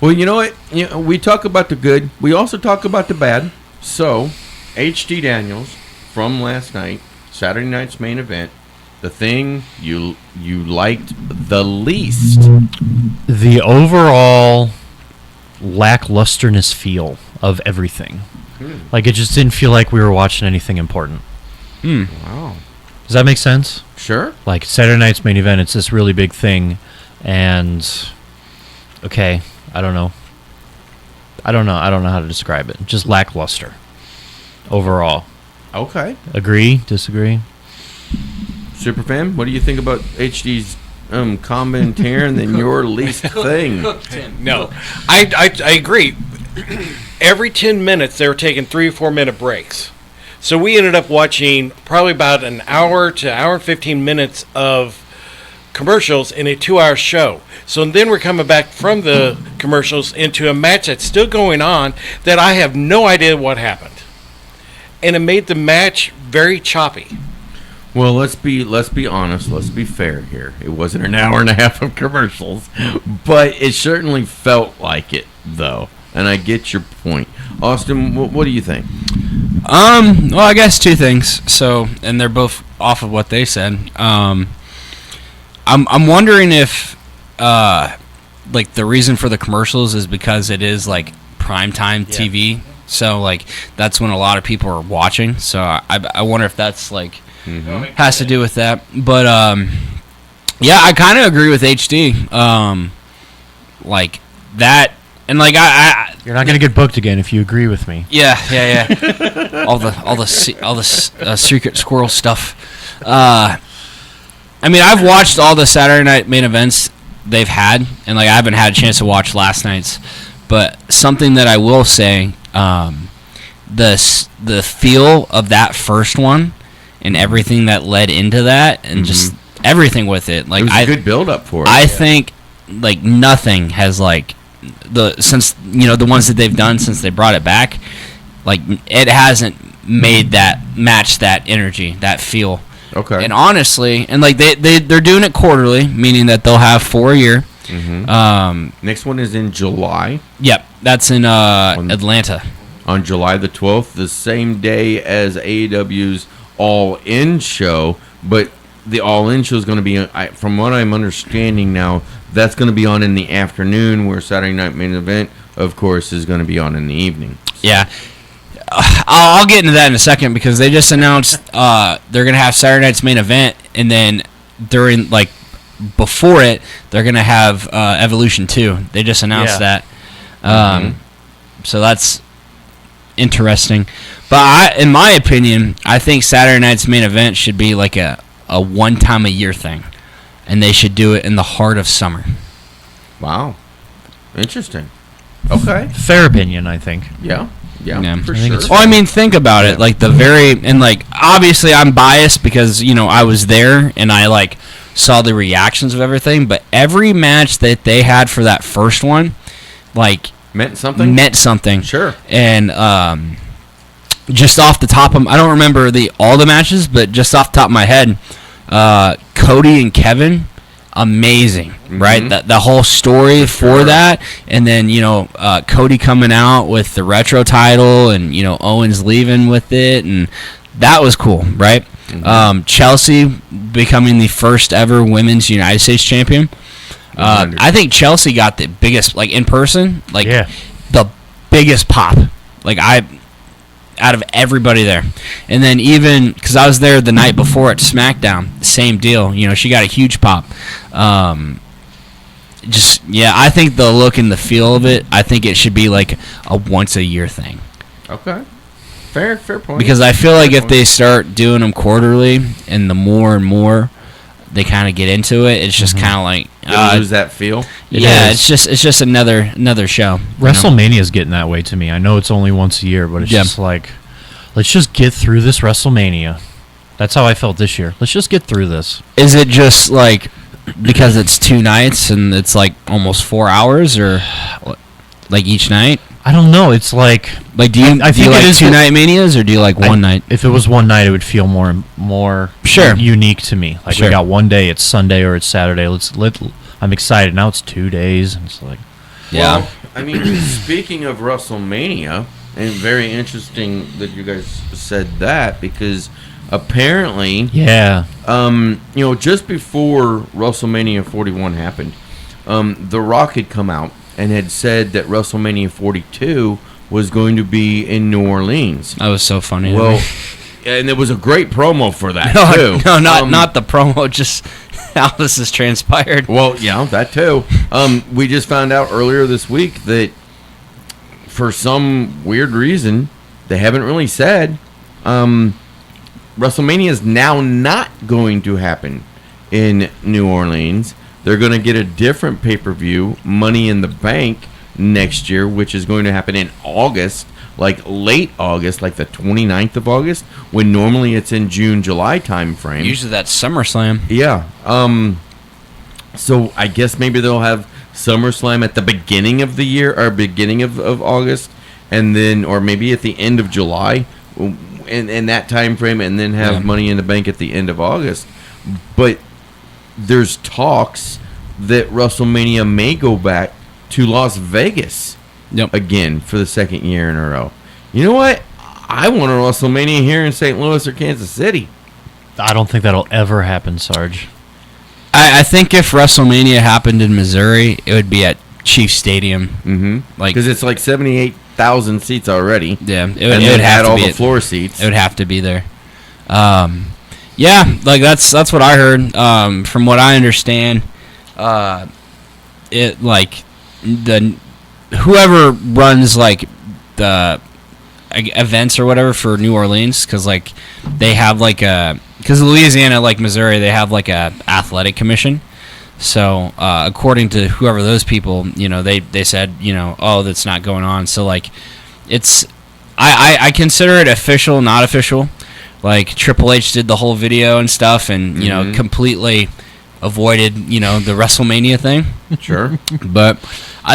Well, you know what? We talk about the good. We also talk about the bad. So, H.D. Daniels from last night, Saturday Night's Main Event, the thing you liked the least. The overall lacklusterness feel of everything. Like, it just didn't feel like we were watching anything important. Wow. Does that make sense? Sure. Like, Saturday Night's Main Event, it's this really big thing, and okay, I don't know how to describe it. Just lackluster overall. Okay. Agree? Disagree? Superfan, what do you think about HD's commentary and then your least thing? No, I agree. every 10 minutes they were taking 3 or 4 minute breaks. So we ended up watching probably about an hour to hour and 15 minutes of commercials in a 2-hour show. So then we're coming back from the commercials into a match that's still going on that I have no idea what happened. And it made the match very choppy. Well, let's be honest. Let's be fair here. It wasn't an hour and a half of commercials, but it certainly felt like it, though. And I get your point, Austin. What do you think? Well, I guess two things. So, and they're both off of what they said. I'm wondering if, like, the reason for the commercials is because it is like primetime TV. So, like, that's when a lot of people are watching. So, I wonder if that's like. Has to do with that, but yeah, I kind of agree with HD, like that, and like I you're not gonna get booked again if you agree with me. Yeah. all the secret squirrel stuff. I mean, I've watched all the Saturday night main events they've had, and like I haven't had a chance to watch last night's, but something that I will say, the feel of that first one. And everything that led into that, and just everything with it, like it was a good build up for it. I think like nothing has like since the ones that they've done since they brought it back, like it hasn't made that match that energy, that feel. Okay. And honestly, and like they're doing it quarterly, meaning that they'll have 4 a year. Next one is in July. Yep, that's in Atlanta on July the 12th, the same day as AEW's All In show, but the All In show is going to be, from what I'm understanding now, that's going to be on in the afternoon, where Saturday Night Main Event, of course, is going to be on in the evening. Yeah. I'll get into that in a second, because they just announced they're going to have Saturday Night's Main Event, and then during, like, before it, they're going to have Evolution 2. They just announced that. So that's interesting. But in my opinion, I think Saturday Night's Main Event should be like a one-time-a-year thing, and they should do it in the heart of summer. Wow. Interesting. Okay. Fair opinion, I think. Yeah, for sure. sure. Well, I mean, think about it. Like, and like, obviously I'm biased because, I was there, and I, like, saw the reactions of everything, but every match that they had for that first one, like... Meant something? Sure. And, just off the top of, I don't remember all the matches, but just off the top of my head, Cody and Kevin, amazing, right? The whole story for that, and then Cody coming out with the retro title, and Owens leaving with it, and that was cool, right? Chelsea becoming the first ever women's United States champion. I think Chelsea got the biggest, like, in person, like the biggest pop, like out of everybody there. And then even because I was there the night before at SmackDown, same deal. She got a huge pop. I think the look and the feel of it, I think it should be like a once a year thing. Okay. Fair point. Because I feel like if they start doing them quarterly, and the more and more they kind of get into it, it's just kind of like lose that feel. It's just another show. WrestleMania's getting that way to me. I know it's only once a year, but it's just like, let's just get through this WrestleMania. That's how I felt this year. Let's just get through this. Is it just like because it's 2 nights and it's like almost 4 hours, or like each night? I don't know. It's like do you like 2-night manias, or do you like one night? If it was one night, it would feel more unique to me. Like we got one day, it's Sunday or it's Saturday. I'm excited. Now it's 2 days, and it's like Well, I mean, speaking of WrestleMania, and very interesting that you guys said that, because apparently, just before WrestleMania 41 happened, The Rock had come out and had said that WrestleMania 42 was going to be in New Orleans. That was so funny. Well, and there was a great promo for that, too. No, not the promo, just how this has transpired. Well, yeah, that too. We just found out earlier this week that for some weird reason, they haven't really said, WrestleMania is now not going to happen in New Orleans. They're going to get a different pay-per-view, Money in the Bank, next year, which is going to happen in August, like late August, like the 29th of August, when normally it's in June, July time frame. Usually that's SummerSlam. Yeah. So I guess maybe they'll have SummerSlam at the beginning of the year, or beginning of August, and then, or maybe at the end of July, in that time frame, and then have Money in the Bank at the end of August. But there's talks that WrestleMania may go back to Las Vegas again for the second year in a row. You know what? I want a WrestleMania here in St. Louis or Kansas City. I don't think that'll ever happen, Sarge. I think if WrestleMania happened in Missouri, it would be at Chief Stadium. Mm-hmm. Because it's like 78,000 seats already. Yeah, it would have all the floor seats. It would have to be there. Yeah, like that's what I heard. From what I understand, it like whoever runs like the events or whatever for New Orleans, because like they have like because Louisiana, like Missouri, they have like a athletic commission. So according to whoever those people, they said, oh, that's not going on. So like it's I consider it official, not official. Like Triple H did the whole video and stuff, and completely avoided the WrestleMania thing. Sure, but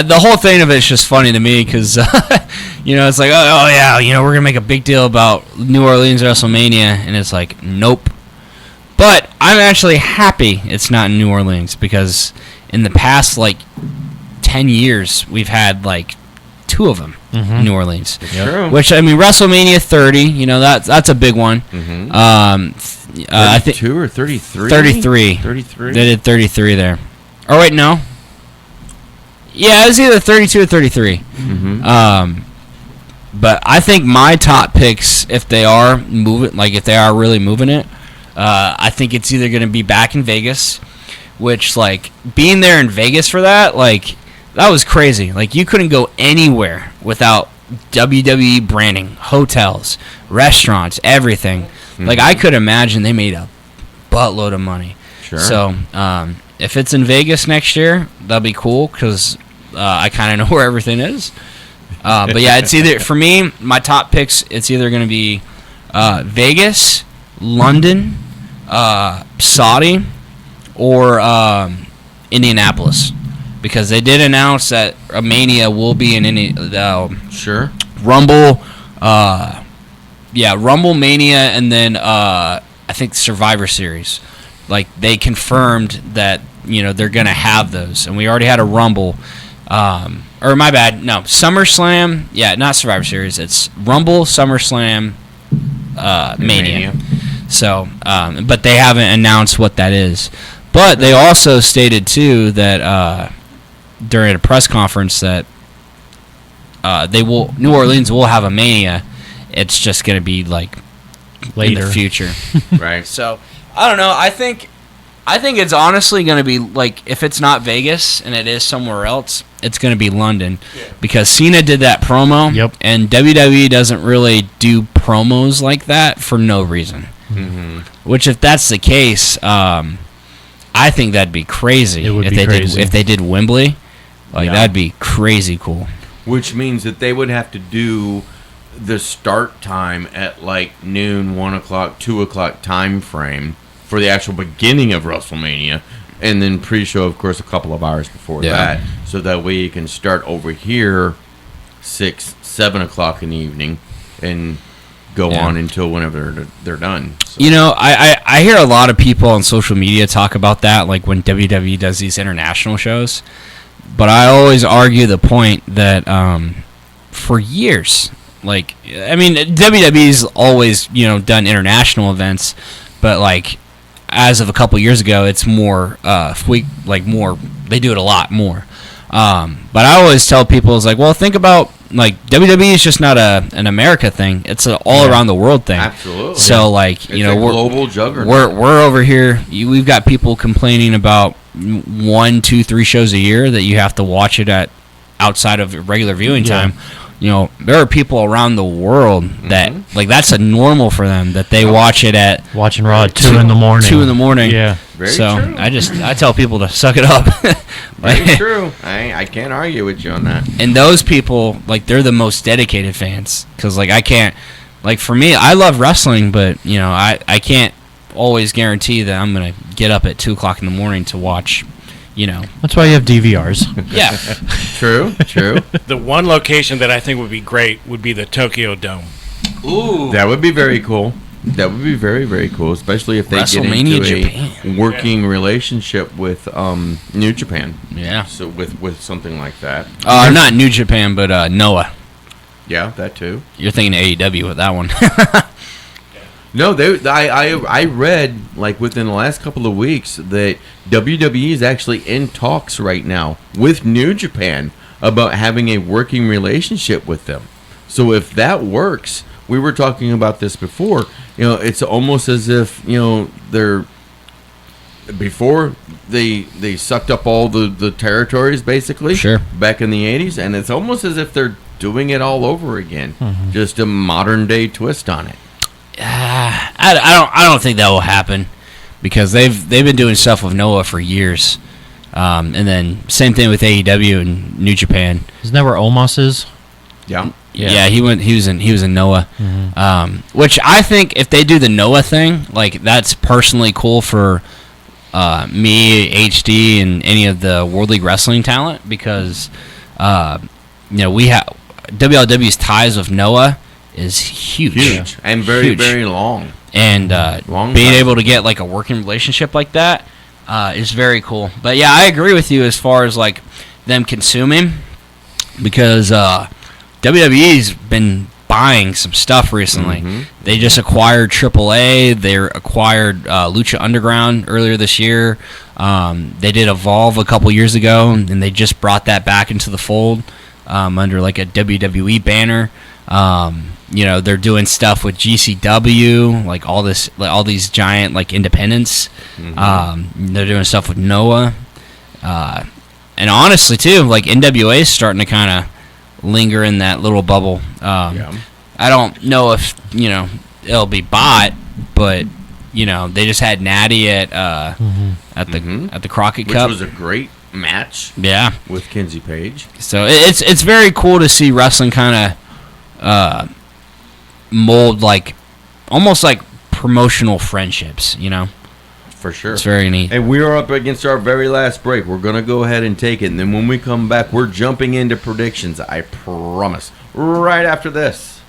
the whole thing of it's just funny to me because it's like oh yeah, we're gonna make a big deal about New Orleans WrestleMania, and it's like nope. But I'm actually happy it's not in New Orleans, because in the past like 10 years we've had like 2 of them in New Orleans. True. Which, I mean, WrestleMania 30, that's a big one. I think 32 or 33? 33. 33. They did 33 there. Oh wait, no. Yeah, it was either 32 or 33. But I think my top picks, if they are really moving it, I think it's either going to be back in Vegas, which like being there in Vegas for that, like. That was crazy. Like, you couldn't go anywhere without WWE branding, hotels, restaurants, everything. Like, I could imagine they made a buttload of money. Sure. So, if it's in Vegas next year, that'll be cool, because I kind of know where everything is. But yeah, it's either, for me, my top picks, it's either going to be Vegas, London, Saudi, or Indianapolis. Because they did announce that Mania will be in sure. Rumble, Rumble, Mania, and then I think Survivor Series. Like, they confirmed that they're gonna have those, and we already had a Rumble. Or my bad, no, SummerSlam. Yeah, not Survivor Series. It's Rumble, SummerSlam, Mania. So, but they haven't announced what that is. But they also stated too that. During a press conference that New Orleans will have a Mania. It's just going to be like later in the future. Right. So, I don't know. I think it's honestly going to be like, if it's not Vegas and it is somewhere else, it's going to be London. Yeah. Because Cena did that promo. Yep. And WWE doesn't really do promos like that for no reason. Which, if that's the case, I think that'd be crazy. It would if be they crazy. if they did Wembley. That'd be crazy cool. Which means that they would have to do the start time at like noon, 1 o'clock, 2 o'clock time frame for the actual beginning of WrestleMania, and then pre-show, of course, a couple of hours before that, so that way you can start over here 6, 7 o'clock in the evening and go on until whenever they're done. So. I hear a lot of people on social media talk about that, like when WWE does these international shows. But I always argue the point that for years, like, I mean, WWE's always, done international events, but like as of a couple years ago, it's more they do it a lot more. But I always tell people, it's like, well, think about, like, WWE is just not an America thing; it's an all around the world thing. Absolutely. So, like, it's a global juggernaut. We're over here. We've got people complaining about 1, 2, 3 shows a year that you have to watch it at outside of regular viewing time. there are people around the world that like that's a normal for them that they watch it at watching Raw at 2 in the morning. 2 in the morning. Yeah. Very so true. I tell people to suck it up. Very true. I can't argue with you on that. And those people, like, they're the most dedicated fans because like I can't, like, for me, I love wrestling, but I can't always guarantee that I'm gonna get up at 2 o'clock in the morning to watch. That's why you have DVRs. Yeah. True. The one location that I think would be great would be the Tokyo Dome. Ooh. That would be very cool. That would be very, very cool, especially if they get WrestleMania into Japan. a working relationship with New Japan. Yeah. So with something like that. Not New Japan, but Noah. Yeah, that too. You're thinking AEW with that one. No, I read like within the last couple of weeks that WWE is actually in talks right now with New Japan about having a working relationship with them. So if that works, we were talking about this before. It's almost as if they're before they sucked up all the territories basically. Sure. Back in the 80s, and it's almost as if they're doing it all over again. Mm-hmm. Just a modern day twist on it. I don't think that will happen because they've been doing stuff with Noah for years, and then same thing with AEW and New Japan. Isn't that where Omos is? Yeah. Yeah, he was in Noah, which I think if they do the Noah thing, like that's personally cool for me, HD, and any of the World League Wrestling talent because we have WLW's ties with Noah is huge and very very long, and long being time. able to get like a working relationship like that is very cool. But yeah, I agree with you as far as like them consuming because WWE's been buying some stuff recently. They just acquired AAA. They acquired Lucha Underground earlier this year. They did Evolve a couple years ago, and they just brought that back into the fold under like a WWE banner. They're doing stuff with GCW, like all these giant like independents. They're doing stuff with Noah, and honestly too, like NWA is starting to kind of linger in that little bubble. I don't know if it'll be bought, but they just had Natty at the Crockett Cup, which was a great match. Yeah, with Kenzie Page. So it's very cool to see wrestling kind of mold like almost like promotional friendships, For sure. It's very neat. And we are up against our very last break. We're going to go ahead and take it. And then when we come back, we're jumping into predictions. I promise. Right after this.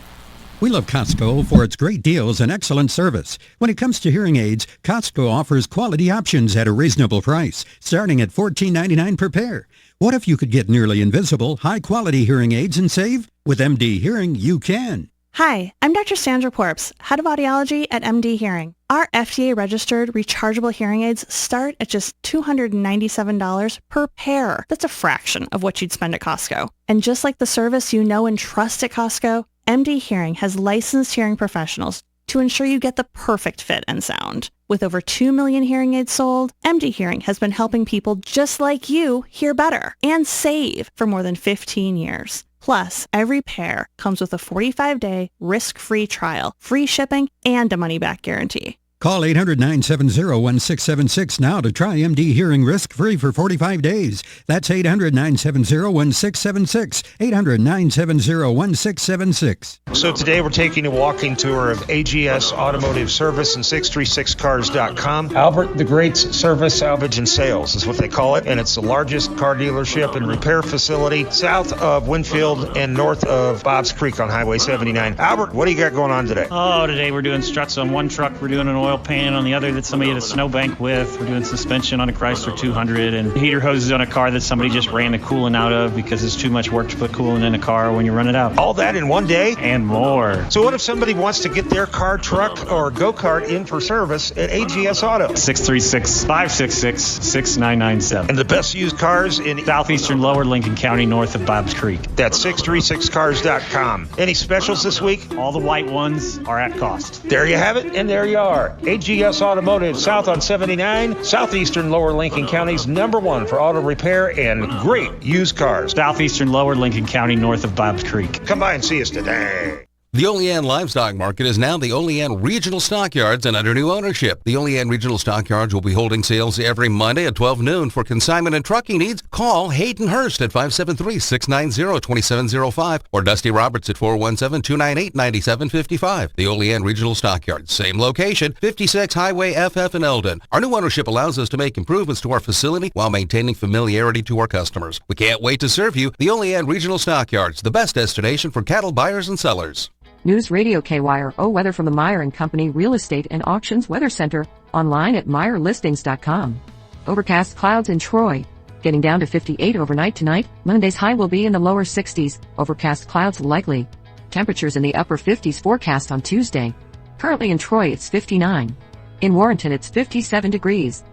We love Costco for its great deals and excellent service. When it comes to hearing aids, Costco offers quality options at a reasonable price, starting at $14.99 per pair. What if you could get nearly invisible, high-quality hearing aids and save? With MD Hearing, you can. Hi, I'm Dr. Sandra Porps, Head of Audiology at MD Hearing. Our FDA-registered rechargeable hearing aids start at just $297 per pair. That's a fraction of what you'd spend at Costco. And just like the service you know and trust at Costco, MD Hearing has licensed hearing professionals to ensure you get the perfect fit and sound. With over 2 million hearing aids sold, MD Hearing has been helping people just like you hear better and save for more than 15 years. Plus, every pair comes with a 45-day risk-free trial, free shipping, and a money-back guarantee. Call 800-970-1676 now to try MD Hearing risk-free for 45 days. That's 800-970-1676. 800-970-1676. So today we're taking a walking tour of AGS Automotive Service and 636cars.com. Albert the Great's Service, Salvage, and Sales is what they call it, and it's the largest car dealership and repair facility south of Winfield and north of Bob's Creek on Highway 79. Albert, what do you got going on today? Oh, today we're doing struts on one truck. We're doing an oil pan on the other that somebody had a snowbank with. We're doing suspension on a Chrysler 200 and heater hoses on a car that somebody just ran the coolant out of because it's too much work to put coolant in a car when you run it out. All that in one day? And more. So what if somebody wants to get their car, truck, or go-kart in for service at AGS Auto? 636-566-6997. And the best used cars in southeastern lower Lincoln County north of Bob's Creek. That's 636cars.com. Any specials this week? All the white ones are at cost. There you have it, and there you are. AGS Automotive, south on 79, southeastern Lower Lincoln County's #1 for auto repair and great used cars. Southeastern Lower Lincoln County, north of Bob's Creek. Come by and see us today. The Olean Livestock Market is now the Olean Regional Stockyards and under new ownership. The Olean Regional Stockyards will be holding sales every Monday at 12 noon. For consignment and trucking needs, call Hayden Hurst at 573-690-2705 or Dusty Roberts at 417-298-9755. The Olean Regional Stockyards, same location, 56 Highway FF in Eldon. Our new ownership allows us to make improvements to our facility while maintaining familiarity to our customers. We can't wait to serve you. The Olean Regional Stockyards, the best destination for cattle buyers and sellers. News Radio KYRO weather from the Meyer & Company Real Estate and Auctions Weather Center, online at MeyerListings.com. Overcast clouds in Troy. Getting down to 58 overnight tonight. Monday's high will be in the lower 60s. Overcast clouds likely. Temperatures in the upper 50s forecast on Tuesday. Currently in Troy it's 59. In Warrenton it's 57 degrees.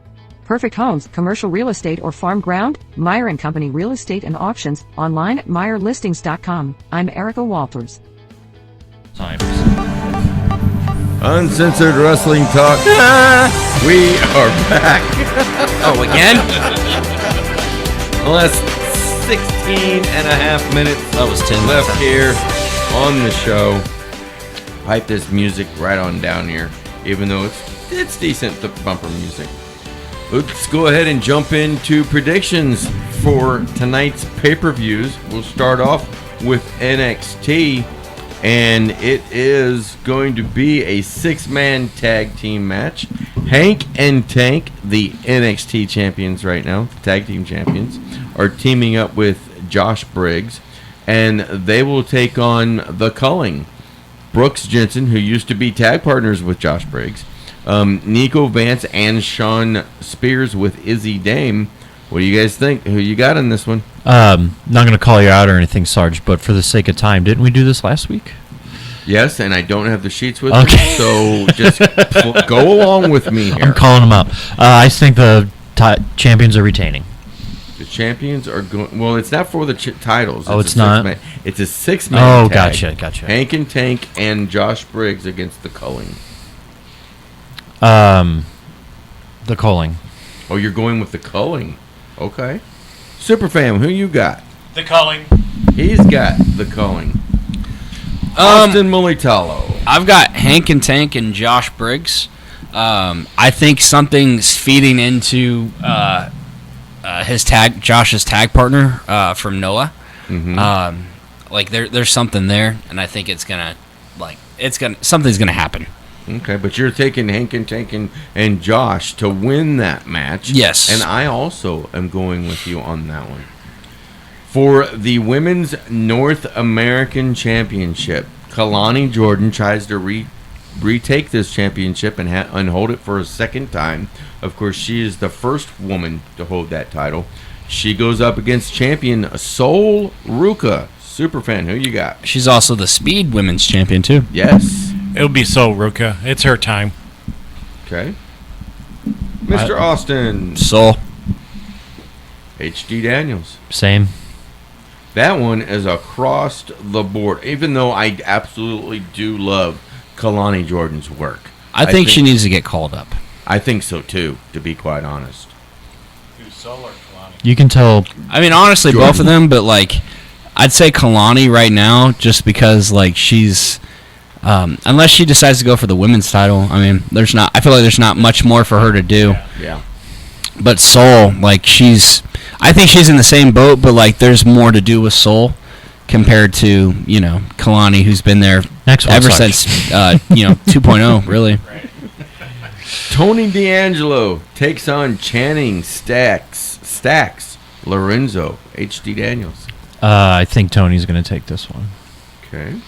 Perfect homes, commercial real estate or farm ground? Meyer & Company Real Estate and Auctions, online at MeyerListings.com. I'm Erica Walters. Uncensored Wrestling Talk. We are back. Oh, again? Last 16 and a half minutes that was 10 left here on the show. Pipe this music right on down here, even though it's decent bumper music. Let's go ahead and jump into predictions for tonight's pay-per-views. We'll start off with NXT. And it is going to be a 6-man tag team match. Hank and Tank, the NXT champions right now, tag team champions, are teaming up with Josh Briggs. And they will take on The Culling. Brooks Jensen, who used to be tag partners with Josh Briggs. Nico Vance and Sean Spears with Izzy Dame. What do you guys think? Who you got in this one? Not going to call you out or anything, Sarge, but for the sake of time, didn't we do this last week? Yes, and I don't have the sheets with me, so just go along with me here. I'm calling them out. I think the champions are retaining. The champions are going... Well, it's not for the titles. It's not? It's a 6-man tag. Gotcha. Hank and Tank and Josh Briggs against The Culling. The Culling. Oh, you're going with The Culling. Okay. Superfam, who you got? The Culling. He's got The Culling. Austin Mulitalo. I've got Hank and Tank and Josh Briggs. I think something's feeding into Josh's tag partner from Noah. Mm-hmm. There's something there, and I think something's gonna happen. Okay, but you're taking Hank and Tank and Josh to win that match. Yes. And I also am going with you on that one. For the Women's North American Championship, Kalani Jordan tries to retake this championship and hold it for a second time. Of course, she is the first woman to hold that title. She goes up against champion Sol Ruka. Superfan, who you got? She's also the Speed Women's Champion, too. Yes. It'll be Sol Ruka. It's her time. Okay. Mr. Austin. Sol. HD Daniels. Same. That one is across the board, even though I absolutely do love Kalani Jordan's work. I think she needs to get called up. I think so, too, to be quite honest. Who's Sol or Kalani? You can tell. I mean, honestly, Jordan. both of them, but, I'd say Kalani right now just because, she's... unless she decides to go for the women's title, I mean, I feel like there's not much more for her to do. Yeah. But Sol, I think she's in the same boat, but there's more to do with Sol compared to Kalani, who's been there ever since 2.0, really. Right. Tony D'Angelo takes on Channing Stacks Lorenzo. HD Daniels. I think Tony's going to take this one. Okay.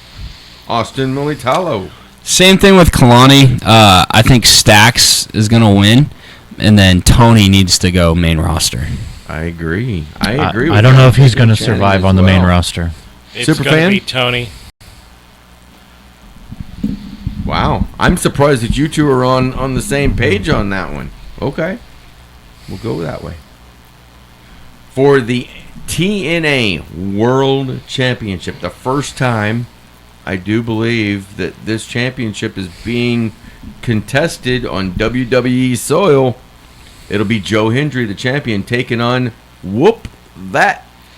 Austin Mulitalo. Same thing with Kalani. I think Stacks is going to win, and then Tony needs to go main roster. I agree. I agree with I don't know if he's going to survive on the main roster. It's going to be Tony. Wow. I'm surprised that you two are on the same page on that one. Okay. We'll go that way. For the TNA World Championship, the first time I do believe that this championship is being contested on WWE soil. It'll be Joe Hendry, the champion, taking on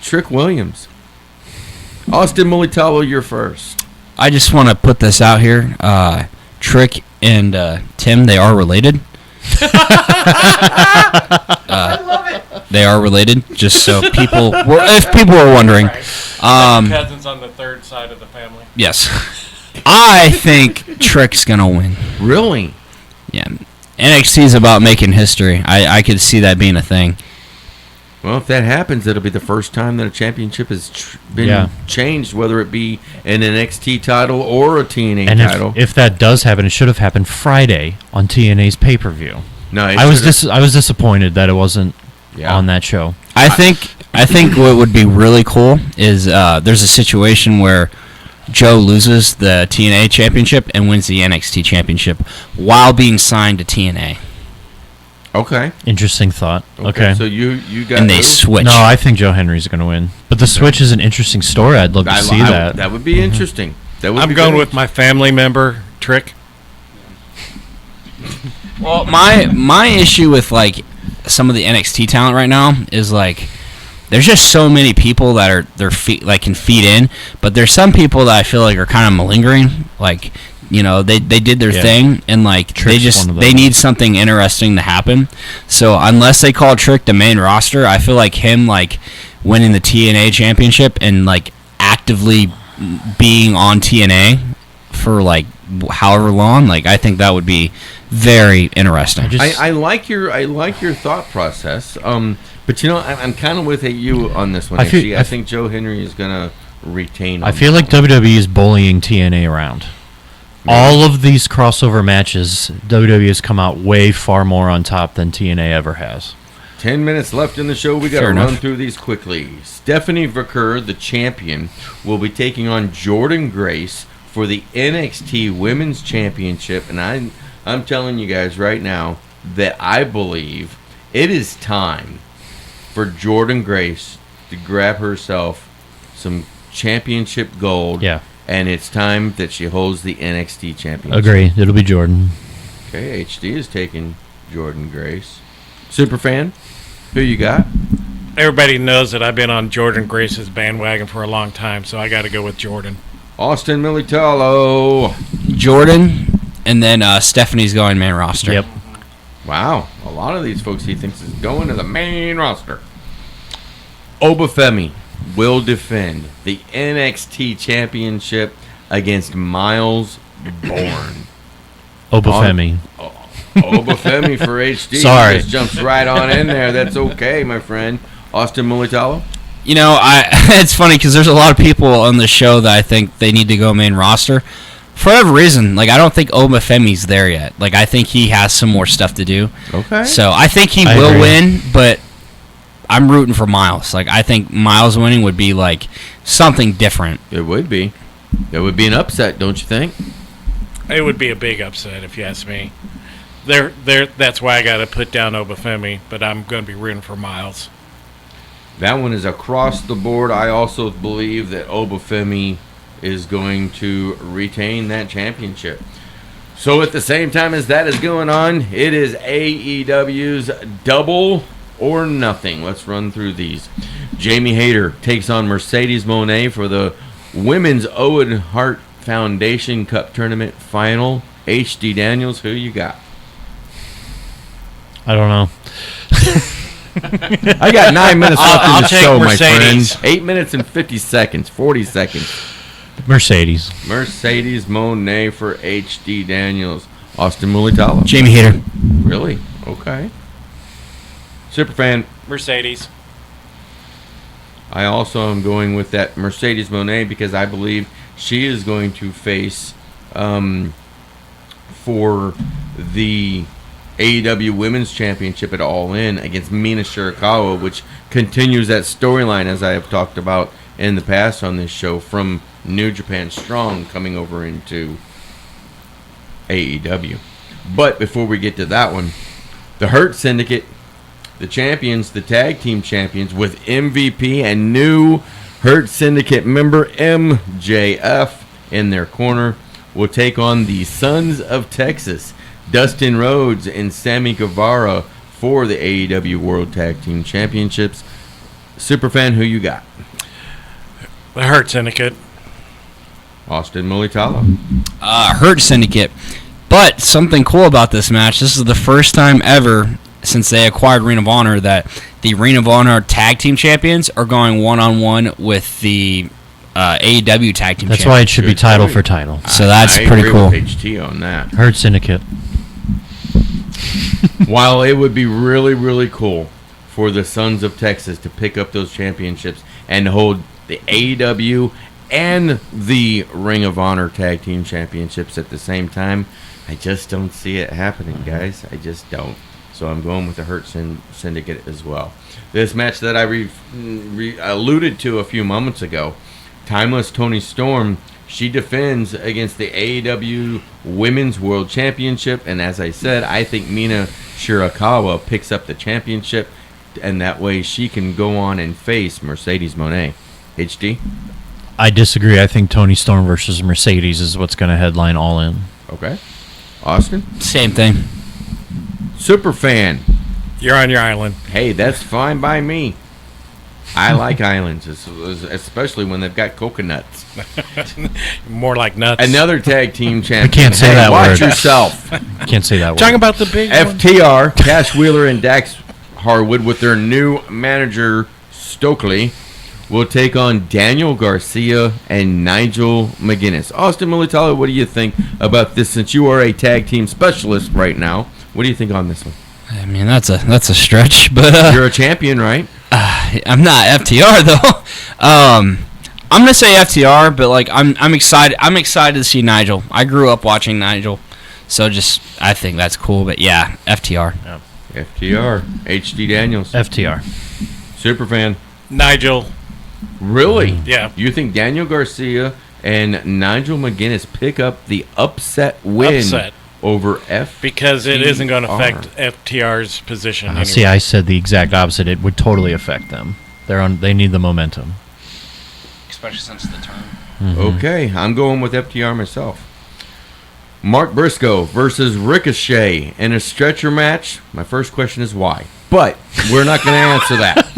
Trick Williams. Austin Mulitalo, you're first. I just want to put this out here. Trick and Tim, they are related. I love it. They are related, just so if people were wondering. Cousins on the third side of the family. Yes. I think Trick's going to win. Really? Yeah. NXT is about making history. I could see that being a thing. Well, if that happens, it'll be the first time that a championship has been changed, whether it be an NXT title or a TNA title. And if that does happen, it should have happened Friday on TNA's pay-per-view. No, I was disappointed that it wasn't on that show. I think what would be really cool is there's a situation where Joe loses the TNA championship and wins the NXT championship while being signed to TNA. Okay. Interesting thought. Okay. So you got and they switch. No, I think Joe Henry's going to win. But the switch is an interesting story. I'd love to see that. That would be interesting. I'm going with my family member, Trick. Well, my issue with like some of the NXT talent right now is like there's just so many people that are can feed in, but there's some people that I feel like are kind of malingering. Like, you know, they did their thing and like Trick's they need something interesting to happen. So unless they call Trick the main roster, I feel like him like winning the TNA championship and like actively being on TNA for like however long, like I think that would be very interesting. I like your thought process. But you know, I'm kind of with you on this one. I think Joe Henry is gonna retain. I feel like WWE is bullying TNA around. All of these crossover matches, WWE has come out way far more on top than TNA ever has. 10 minutes left in the show. We got to run through these quickly. Stephanie Vaquer, the champion, will be taking on Jordan Grace for the NXT Women's Championship. And I'm telling you guys right now that I believe it is time for Jordan Grace to grab herself some championship gold. Yeah. And it's time that she holds the NXT championship. Agree. It'll be Jordan. Okay, HD is taking Jordan Grace. Superfan, who you got? Everybody knows that I've been on Jordan Grace's bandwagon for a long time, so I got to go with Jordan. Austin Militalo. Jordan, and then Stephanie's going main roster. Yep. Wow, a lot of these folks he thinks is going to the main roster. Obafemi will defend the NXT championship against Miles Bourne. Obafemi. Obafemi for HD. Sorry. He just jumps right on in there. That's okay, my friend. Austin Mulitalo. You know, it's funny because there's a lot of people on the show that I think they need to go main roster. For whatever reason, like I don't think Obafemi's there yet. Like I think he has some more stuff to do. Okay. So I think he will win, but I'm rooting for Miles. Like I think Miles winning would be like something different. It would be. It would be an upset, don't you think? It would be a big upset if you ask me. That's why I got to put down Obafemi, but I'm going to be rooting for Miles. That one is across the board. I also believe that Obafemi is going to retain that championship. So at the same time as that is going on, it is AEW's Double or Nothing. Let's run through these. Jamie Hayter takes on Mercedes Moné for the Women's Owen Hart Foundation Cup Tournament Final. HD Daniels, who you got? I don't know. I got 9 minutes left in the show, Mercedes. my friend. 8 minutes and 50 seconds, 40 seconds. Mercedes Moné for HD Daniels. Austin Mulitalo. Jamie Hayter. Really? Okay. Superfan. Mercedes. I also am going with that Mercedes Moné because I believe she is going to face for the AEW Women's Championship at All In against Mina Shirakawa, which continues that storyline as I have talked about in the past on this show from New Japan Strong coming over into AEW. But before we get to that one, the Hurt Syndicate, the champions, the tag team champions with MVP and new Hurt Syndicate member MJF in their corner, will take on the Sons of Texas, Dustin Rhodes and Sammy Guevara, for the AEW World Tag Team Championships. Superfan, who you got? The Hurt Syndicate. Austin Mulitalo. Hurt Syndicate. But something cool about this match, this is the first time ever since they acquired Ring of Honor that the Ring of Honor Tag Team Champions are going one-on-one with the AEW Tag Team Champions. That's why it should be title for title. So that's I pretty agree cool. with HT on that. Hurt Syndicate. While it would be really, really cool for the Sons of Texas to pick up those championships and hold the AEW and the Ring of Honor Tag Team Championships at the same time, I just don't see it happening, guys. I just don't. So I'm going with the Hurt Syndicate as well. This match that I alluded to a few moments ago, Timeless Toni Storm, she defends against the AEW Women's World Championship, and as I said, I think Mina Shirakawa picks up the championship, and that way she can go on and face Mercedes Moné. HD? I disagree. I think Toni Storm versus Mercedes is what's going to headline All In. Okay. Austin? Same thing. Superfan. You're on your island. Hey, that's fine by me. I like islands, especially when they've got coconuts. More like nuts. Another tag team champion. I can't say that watch word. yourself. Can't say that word. Talking about the big one. FTR, Cash Wheeler and Dax Harwood with their new manager, Stokely, will take on Daniel Garcia and Nigel McGuinness. Austin Mulitalo, what do you think about this? Since you are a tag team specialist right now, what do you think on this one? I mean, that's a stretch, but you're a champion, right? I'm not FTR though. I'm gonna say FTR, but like I'm excited. I'm excited to see Nigel. I grew up watching Nigel, so I think that's cool. But yeah, FTR. Yeah. FTR. HD Daniels. FTR. Superfan. Nigel. Really? Yeah. You think Daniel Garcia and Nigel McGuinness pick up the upset win over FTR? Because it isn't going to affect FTR's position anyway. See, I said the exact opposite. It would totally affect them. They need the momentum. Especially since the turn. Mm-hmm. Okay, I'm going with FTR myself. Mark Briscoe versus Ricochet in a stretcher match. My first question is why? But we're not going to answer that.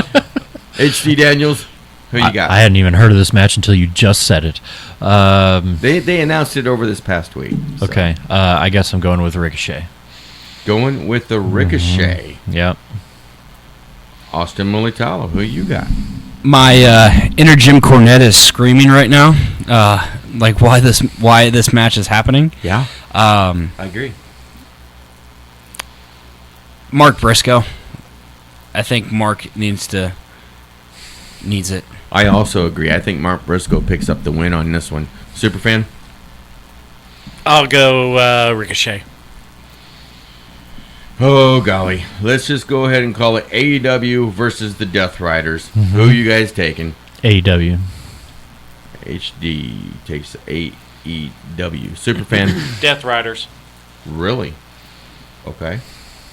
HD Daniels, who you got? I hadn't even heard of this match until you just said it. They announced it over this past week. So. Okay, I guess I'm going with Ricochet. Going with the Ricochet. Mm-hmm. Yep. Austin Mulitalo, who you got? My inner Jim Cornette is screaming right now, like why this match is happening. Yeah. I agree. Mark Briscoe. I think Mark needs it. I also agree. I think Mark Briscoe picks up the win on this one. Superfan? I'll go Ricochet. Oh, golly. Let's just go ahead and call it AEW versus the Death Riders. Mm-hmm. Who you guys taking? AEW. HD takes AEW. Superfan? Death Riders. Really? Okay.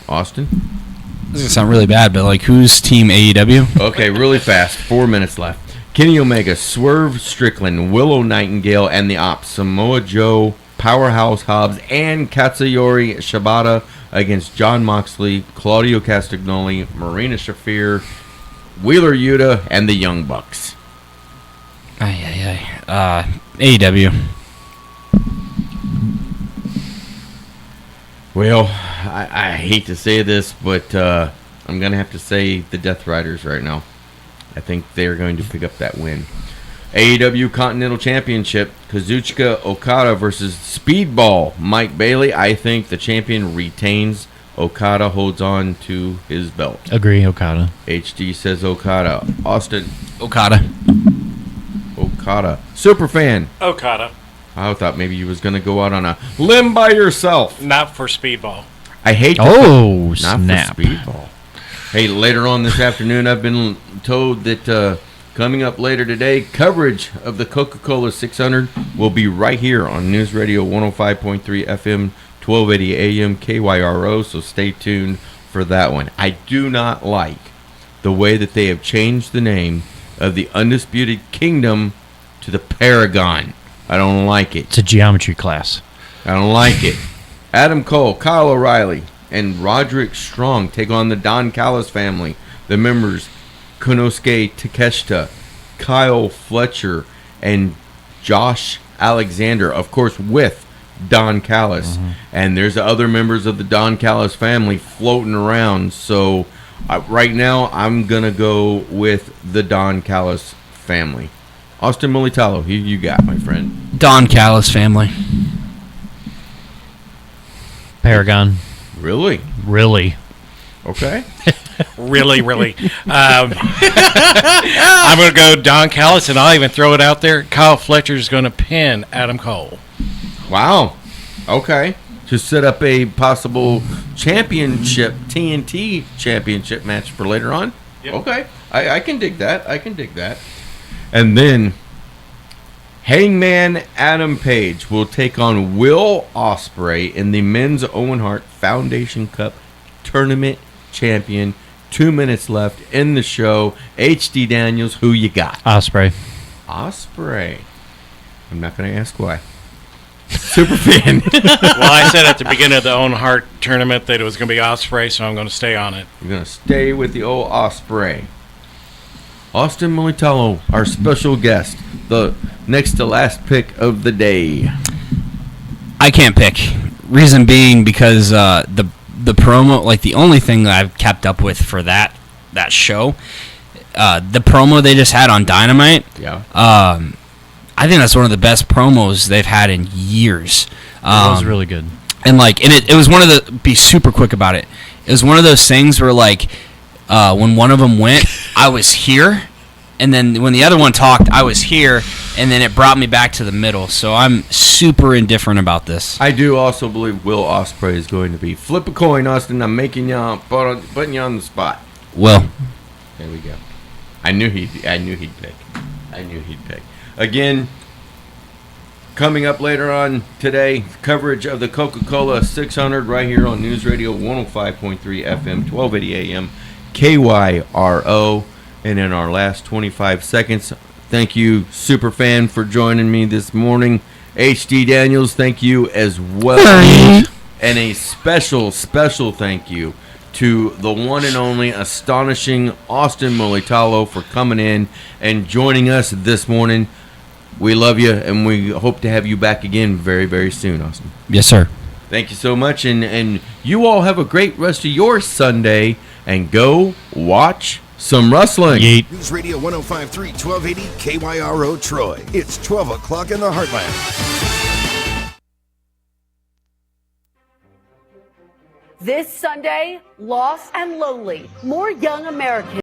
Austin? This is going to sound really bad, but like, who's team AEW? Okay, really fast. 4 minutes left. Kenny Omega, Swerve Strickland, Willow Nightingale, and the Ops, Samoa Joe, Powerhouse Hobbs, and Katsuyori Shibata against Jon Moxley, Claudio Castagnoli, Marina Shafir, Wheeler Yuta, and the Young Bucks. AEW. Well, I hate to say this, but I'm going to have to say the Death Riders right now. I think they're going to pick up that win. AEW Continental Championship, Kazuchika Okada versus Speedball Mike Bailey. I think the champion retains. Okada holds on to his belt. Agree, Okada. HD says Okada. Austin. Okada. Superfan. Okada. I thought maybe you was going to go out on a limb by yourself. Not for Speedball. I hate to not snap. For Speedball. Hey, later on this afternoon, I've been told that coming up later today, coverage of the Coca-Cola 600 will be right here on News Radio 105.3 FM, 1280 AM, KYRO, so stay tuned for that one. I do not like the way that they have changed the name of the Undisputed Kingdom to the Paragon I don't like it. It's a geometry class. I don't like it. Adam Cole, Kyle O'Reilly, and Roderick Strong take on the Don Callis family. The members, Konosuke Takeshita, Kyle Fletcher, and Josh Alexander, of course, with Don Callis. And there's other members of the Don Callis family floating around. So right now, I'm going to go with the Don Callis family. Austin Mulitalo, who you got, my friend? Don Callis family. Paragon. Really? Really. Okay. Really. I'm going to go Don Callis, and I'll even throw it out there. Kyle Fletcher's going to pin Adam Cole. Wow. Okay. To set up a possible championship, TNT championship match for later on? Yep. Okay. I can dig that. And then Hangman Adam Page will take on Will Ospreay in the Men's Owen Hart Foundation Cup Tournament Champion. 2 minutes left in the show. HD Daniels, who you got? Ospreay. I'm not going to ask why. Super fan. Well, I said at the beginning of the Owen Hart tournament that it was going to be Ospreay, so I'm going to stay on it. You're going to stay with the old Ospreay. Austin Mulitalo, our special guest, the next to last pick of the day. I can't pick. Reason being because the promo, like the only thing that I've kept up with for that show, the promo they just had on Dynamite. Yeah. I think that's one of the best promos they've had in years. It was really good. And it was one of the, be super quick about it. It was one of those things where when one of them went, I was here, and then when the other one talked, I was here, and then it brought me back to the middle. So I'm super indifferent about this. I do also believe Will Ospreay is going to be. Flip a coin, Austin. I'm making you, putting you on the spot. Will. There we go. I knew he'd pick. Again, coming up later on today, coverage of the Coca-Cola 600 right here on News Radio 105.3 FM, 1280 AM, KYRO. And in our last 25 seconds, thank you, Superfan, for joining me this morning. HD Daniels, thank you as well. And a special thank you to the one and only astonishing Austin Mulitalo for coming in and joining us this morning. We love you, and we hope to have you back again very, very soon, Austin. Yes, sir. Thank you so much, and you all have a great rest of your Sunday, and go watch some wrestling. Yeet. News Radio 105.3, 1280 KYRO Troy. It's 12 o'clock in the Heartland. This Sunday, Lost and Lonely. More young Americans